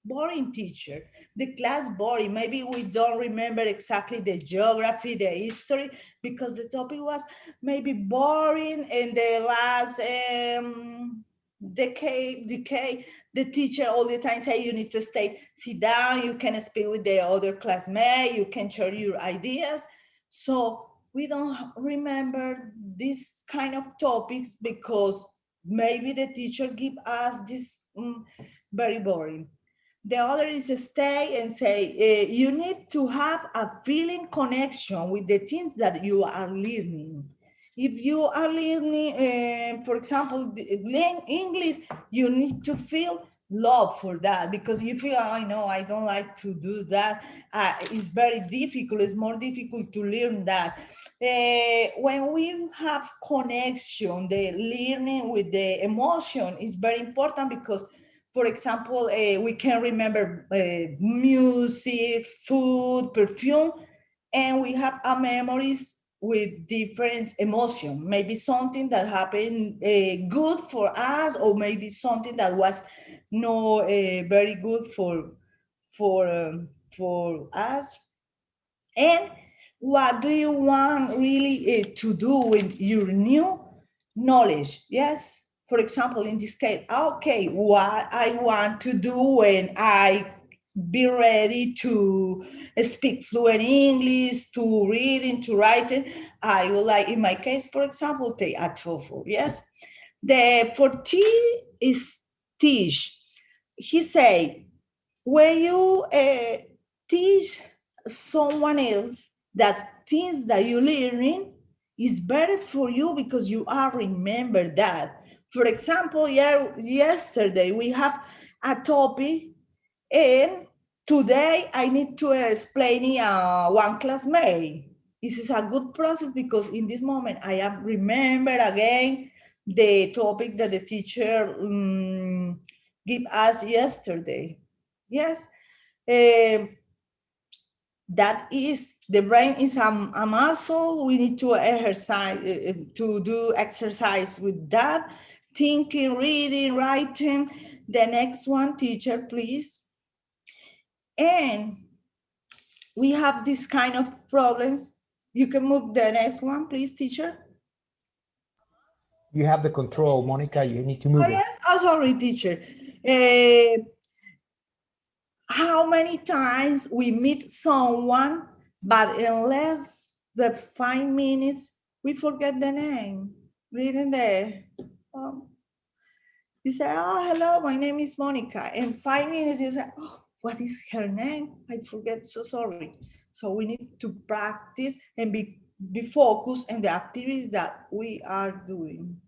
boring teacher. The class boring. Maybe we don't remember exactly the geography, the history, because the topic was maybe boring. In the last decade, the teacher all the time say you need to sit down, you can speak with the other classmate, you can share your ideas. So we don't remember this kind of topics because maybe the teacher give us this very boring. The other is stay and say, you need to have a feeling connection with the things that you are learning. If you are learning, for example, learn English, you need to feel love for that, because you feel, I know I don't like to do that. It's very difficult. It's more difficult to learn that. When we have connection, the learning with the emotion is very important because, for example, we can remember music, food, perfume, and we have our memories with different emotion. Maybe something that happened good for us, or maybe something that was no very good for us. And what do you want really to do with your new knowledge? Yes. For example, in this case, okay, what I want to do when I be ready to speak fluent English, to reading, to writing. I would like, in my case, for example, take a TOEFL. Yes. The for T is teach. He say, when you teach someone else that things that you're learning is better for you because you are remember that. For example, yesterday we have a topic, and today I need to explain it one classmate. This is a good process because in this moment I am remember again the topic that the teacher give us yesterday. Yes. Um, that is, the brain is a muscle. We need to exercise, to do exercise with that. Thinking, reading, writing. The next one, teacher, please. And we have this kind of problems. You can move the next one, please, teacher. You have the control, Monica. You need to Oh, move it. yes. Oh, sorry, teacher. How many times we meet someone, but in less than 5 minutes, we forget the name. Reading there. You say, oh, hello, my name is Monica. In 5 minutes, you say, oh, what is her name? I forget, so sorry. So we need to practice and be focused on the activities that we are doing.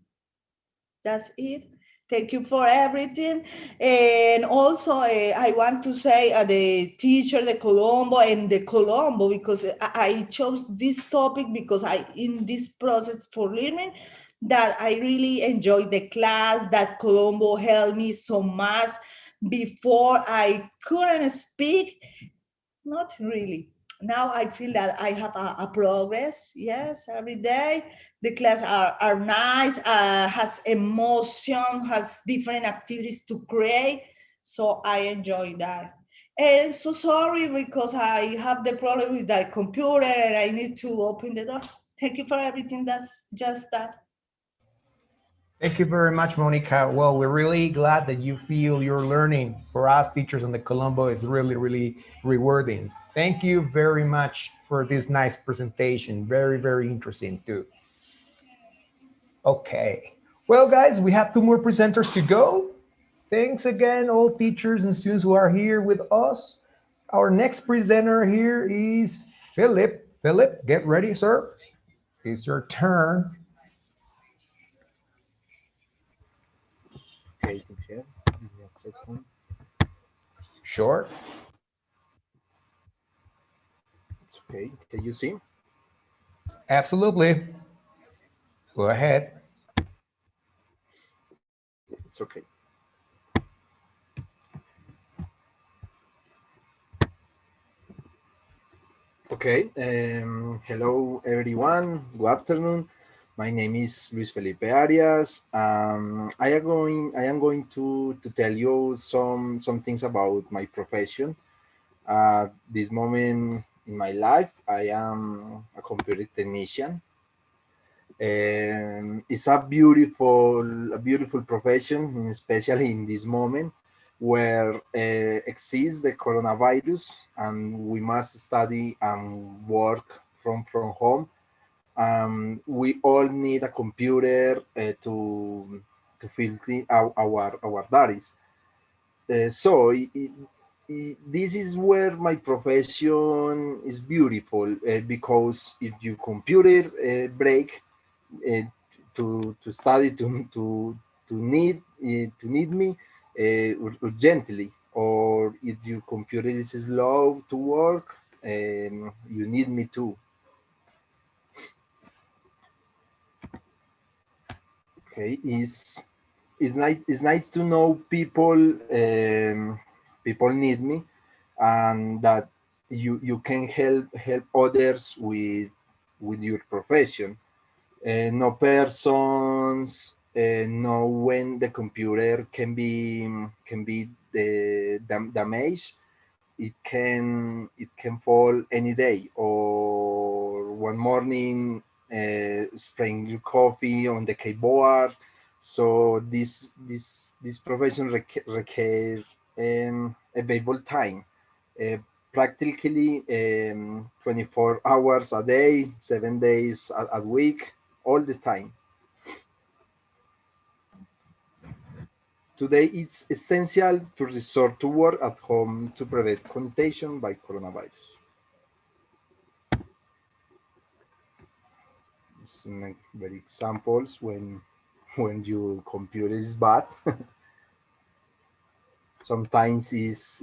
That's it. Thank you for everything. And also, I want to say the teacher, the Colombo, and the Colombo, because I chose this topic because in this process for learning, that I really enjoyed the class, that Colombo helped me so much. Before I couldn't speak, not really. Now I feel that I have a progress. Yes, every day. The class are nice, has emotion, has different activities to create. So I enjoy that. And so sorry because I have the problem with the computer and I need to open the door. Thank you for everything. That's just that. Thank you very much, Monica. Well, we're really glad that you feel you're learning. For us teachers on the Colombo, it's really, really rewarding. Thank you very much for this nice presentation. Very, very interesting too. Okay. Well, guys, we have two more presenters to go. Thanks again, all teachers and students who are here with us. Our next presenter here is Philip. Philip, get ready, sir. It's your turn. Okay, teacher. Give me a second. Sure. It's okay. Can you see? Absolutely. Go ahead. It's okay. Okay. Hello, everyone. Good afternoon. My name is Luis Felipe Arias. I am going to tell you some things about my profession. This moment in my life, I am a computer technician. It's a beautiful profession, especially in this moment where exists the coronavirus and we must study and work from home. We all need a computer to fill our diaries. This is where my profession is beautiful because if your computer break uh, to study to need me urgently, or if your computer is slow to work, you need me too. Okay, it's nice to know people need me, and that you can help others with your profession. No persons know when the computer can be damaged. It can fall any day, or one morning spraying your coffee on the keyboard. So this profession requires available time, uh, practically 24 hours a day, 7 days a week, all the time. Today, it's essential to resort to work at home to prevent contagion by coronavirus. Some very examples when your computer is bad. Sometimes is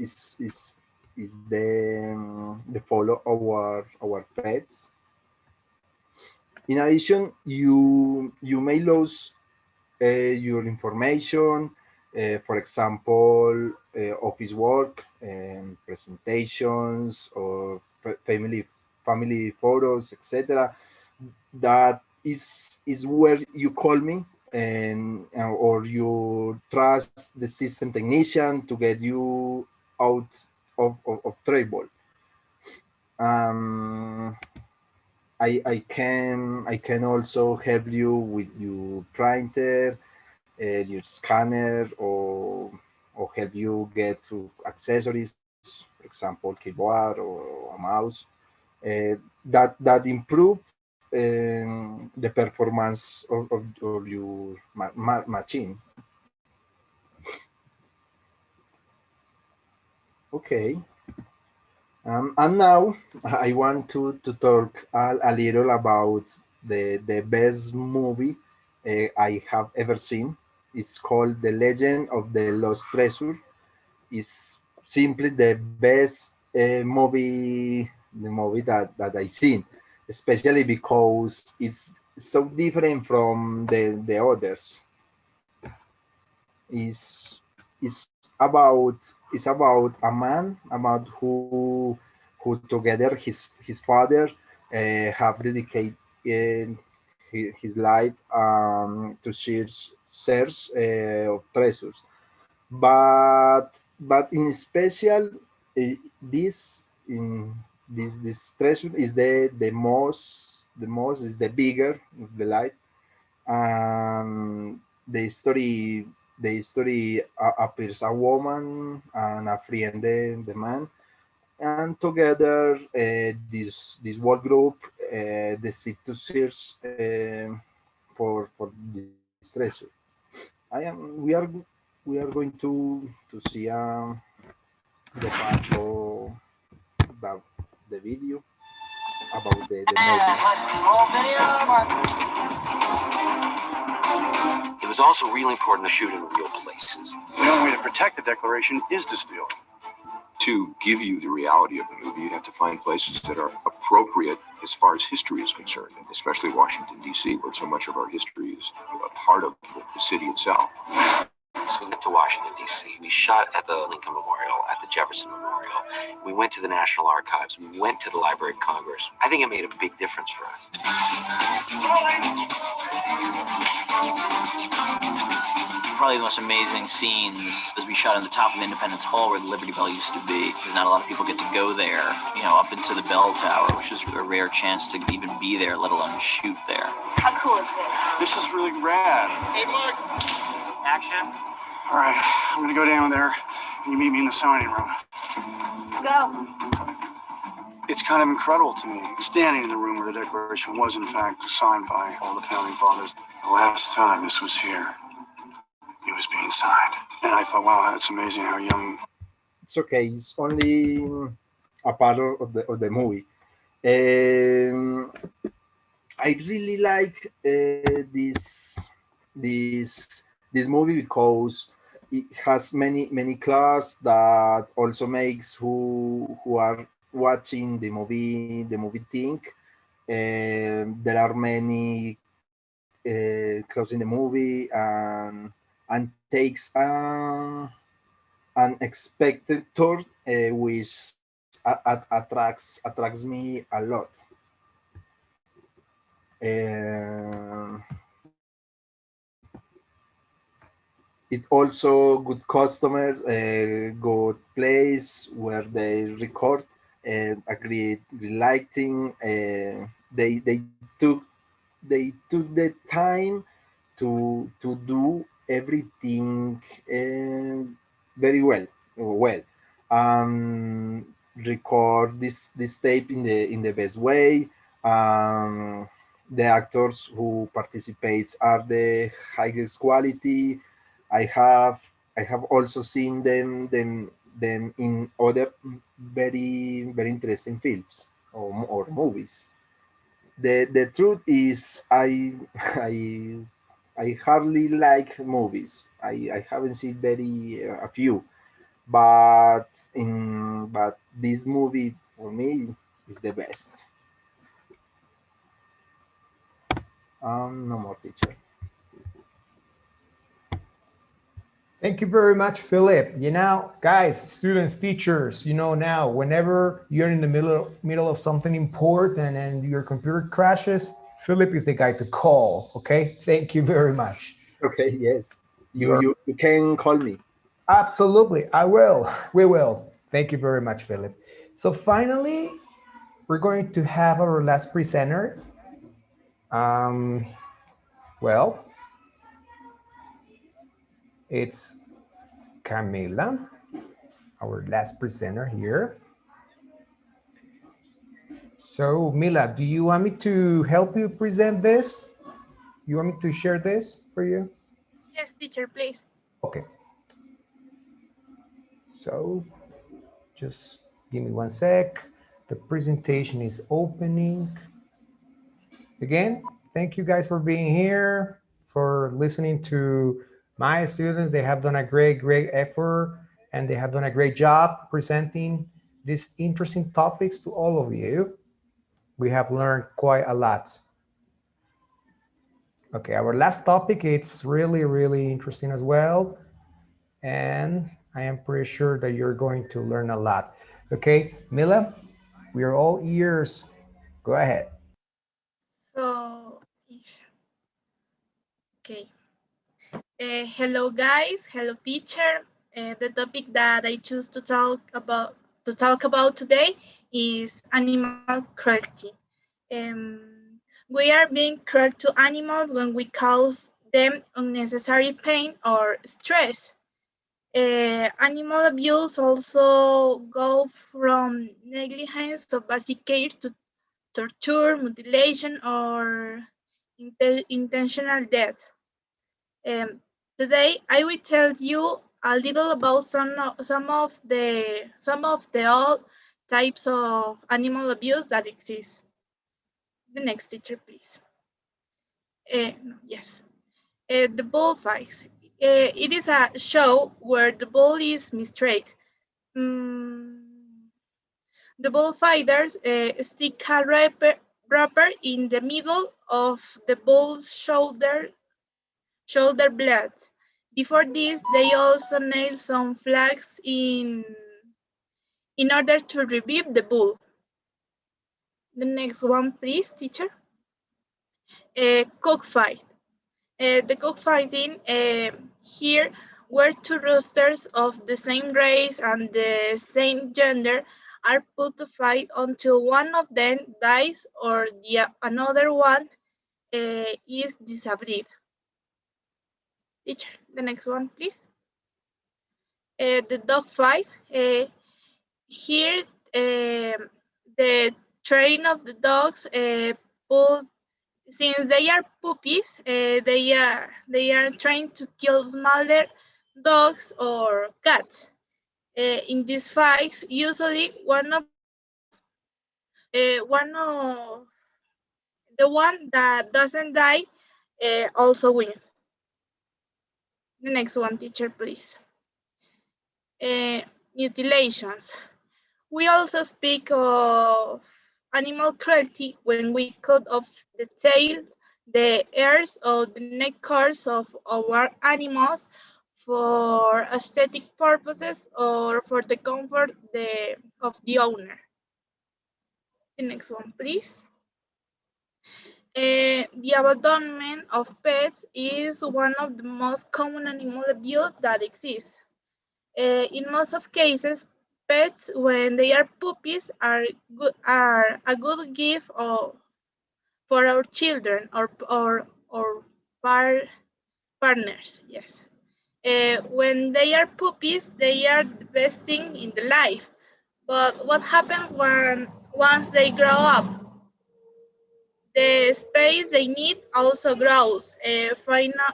the follow our pets. In addition, you may lose your information, for example, office work, presentations, or family photos, etc. That is where you call me, and or you trust the system technician to get you out of trouble. Um, I can also help you with your printer, your scanner, or help you get to accessories, for example, keyboard or a mouse, that improve the performance of your machine. Okay. And now I want to talk a little about the best movie I have ever seen. It's called The Legend of the Lost Treasure. It's simply the best movie that I seen, especially because it's so different from the others. Is is about is about a man about who together his father have dedicated his life to search of treasures, but in special, this in this treasure is the most is the bigger of the life. And the story appears a woman and a friend, the man, and together this world group decide to search for this treasure. We are going to see the part of the, the video about the movie. It was also really important to shoot in real places. The only way to protect the Declaration is to steal. To give you the reality of the movie, you have to find places that are appropriate as far as history is concerned, and especially Washington, D.C., where so much of our history is a part of the city itself. So we went to Washington, D.C. We shot at the Lincoln Memorial, at the Jefferson Memorial, We went to the National Archives. We went to the Library of Congress. I think it made a big difference for us. Probably the most amazing scenes was we shot on the top of Independence Hall where the Liberty Bell used to be, because not a lot of people get to go there, you know, up into the bell tower, which is a rare chance to even be there, let alone shoot there. How cool is this? This is really rad. Hey, Mark. Action. All right, I'm gonna go down there and you meet me in the signing room. Go. It's kind of incredible to me, standing in the room where the Declaration was in fact signed by all the founding fathers. The last time this was here, it was being signed. And I thought, wow, that's amazing how young. It's okay. It's only a part of the movie. I really like this movie because it has many class that also makes who are watching the movie think. There are many clause in the movie and takes unexpected turn, which attracts me a lot. It also good customer, good place where they record and agree lighting. They took the time to do everything very well. Record this tape in the best way. The actors who participates are the highest quality. I have also seen them in other very interesting films or movies. The truth is I I hardly like movies. I haven't seen very a few, but this movie for me is the best. No more, teacher. Thank you very much, Philip. You know, guys, students, teachers, you know now, whenever you're in the middle of something important and your computer crashes, Philip is the guy to call. Okay, thank you very much. Okay, yes, you can call me. Absolutely, I will. We will. Thank you very much, Philip. So finally, we're going to have our last presenter. Um, well, it's Camila, our last presenter here. So, Mila, do you want me to help you present this? You want me to share this for you? Yes, teacher, please. Okay. So, just give me one sec. The presentation is opening. Again, thank you guys for being here, for listening to my students. They have done a great effort, and they have done a great job presenting these interesting topics to all of you. We have learned quite a lot. Okay, our last topic, it's really interesting as well. And I am pretty sure that you're going to learn a lot. Okay, Mila, we are all ears. Go ahead. So, okay. Hello, guys. Hello, teacher. The topic that I choose to talk about today is animal cruelty. We are being cruel to animals when we cause them unnecessary pain or stress. Animal abuse also go from negligence of basic care to torture, mutilation, or intentional death. Today, I will tell you a little about some of the all types of animal abuse that exist. The next teacher, please. Yes. The bullfights. It is a show where the bull is mistreated. The bullfighters stick a wrapper in the middle of the bull's shoulder blades. Before this, they also nail some flags in in order to revive the bull. The next one, please, teacher. Cockfight. The cockfighting here where two roosters of the same race and the same gender are put to fight until one of them dies or another one is disabled. Teacher, the next one, please. The dog fight. Here, the train of the dogs pull. Since they are puppies, they are trying to kill smaller dogs or cats. In these fights, usually one of the one that doesn't die also wins. The next one, teacher, please. Mutilations. We also speak of animal cruelty when we cut off the tail, the ears, or the neck cords of our animals for aesthetic purposes or for the comfort of the owner. The next one, please. The abandonment of pets is one of the most common animal abuse that exists. In most of cases, pets, when they are puppies, are a good gift for our children or partners. Yes. When they are puppies, they are the best thing in the life. But what happens once they grow up? The space they need also grows. Financial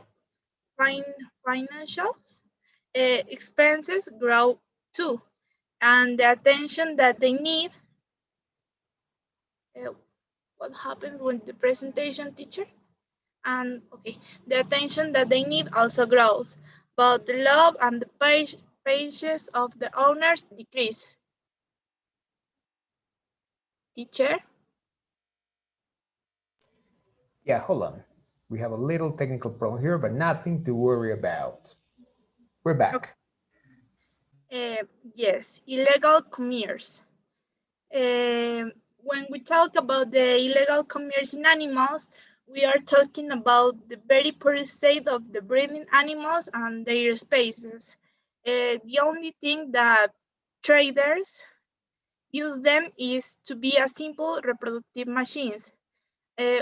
expenses grow too, and the attention that they need. What happens when the presentation, teacher? And okay, the attention that they need also grows, but the love and the patience of the owners decrease. Teacher? Yeah, hold on. We have a little technical problem here, but nothing to worry about. We're back. Yes, illegal commerce. When we talk about the illegal commerce in animals, we are talking about the very poor state of the breeding animals and their spaces. The only thing that traders use them is to be a simple reproductive machines.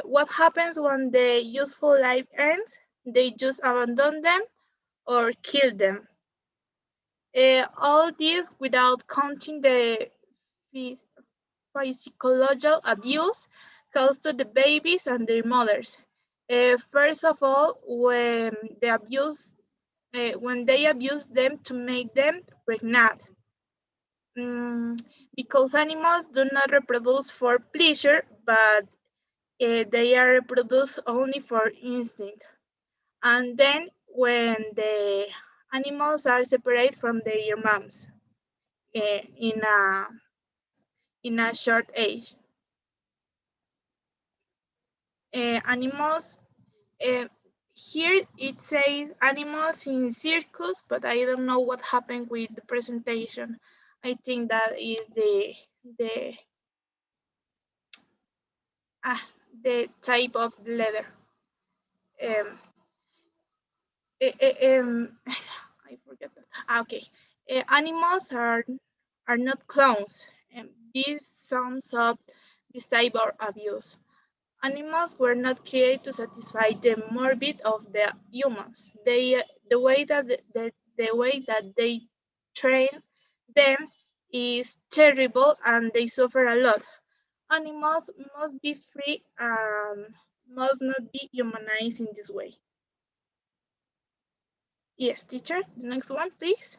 What happens when the useful life ends? They just abandon them or kill them. All this without counting the psychological abuse caused to the babies and their mothers. First of all, when they abuse them to make them pregnant. Because animals do not reproduce for pleasure, but they are reproduced only for instinct. And then when the animals are separated from their moms in a short age. Animals, here it says animals in circus, but I don't know what happened with the presentation. I think that is the type of the letter. I forget that. Okay, animals are not clowns. This sums up this type of abuse. Animals were not created to satisfy the morbid of the humans. The way that they train them is terrible, and they suffer a lot. Animals must be free and must not be humanized in this way. Yes, teacher, the next one, please.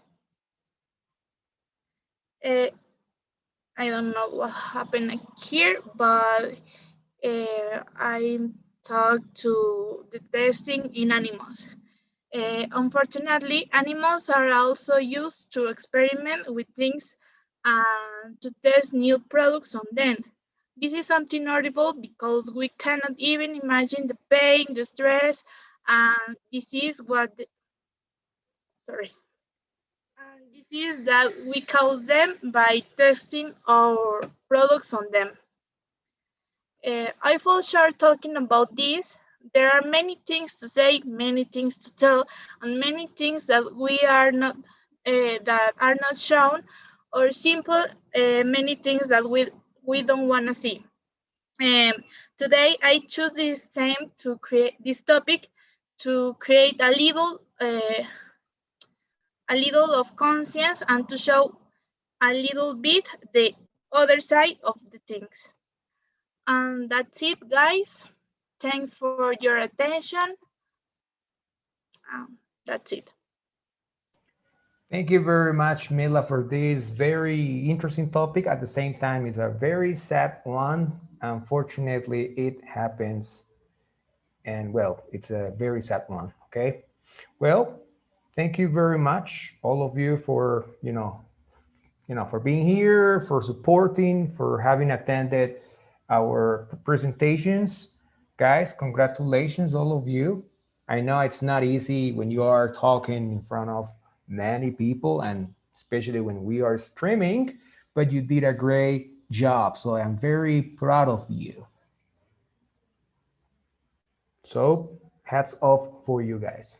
I don't know what happened here, but I talked to the testing in animals. Unfortunately, animals are also used to experiment with things and to test new products on them. This is something horrible because we cannot even imagine the pain, the this disease that we cause them by testing our products on them. I fall short talking about this. There are many things to say, many things to tell, and many things that are not shown, or simple many things that we don't want to see. Today I choose this time to create this topic to create a little of conscience and to show a little bit the other side of the things. And that's it, guys. Thanks for your attention. That's it. Thank you very much, Mila, for this very interesting topic. At the same time, it's a very sad one. Unfortunately, it happens, and well, it's a very sad one. Okay. Well, thank you very much, all of you, for for being here, for supporting, for having attended our presentations. Guys, congratulations, all of you. I know it's not easy when you are talking in front of many people, and especially when we are streaming, but you did a great job. So I'm very proud of you. So hats off for you guys.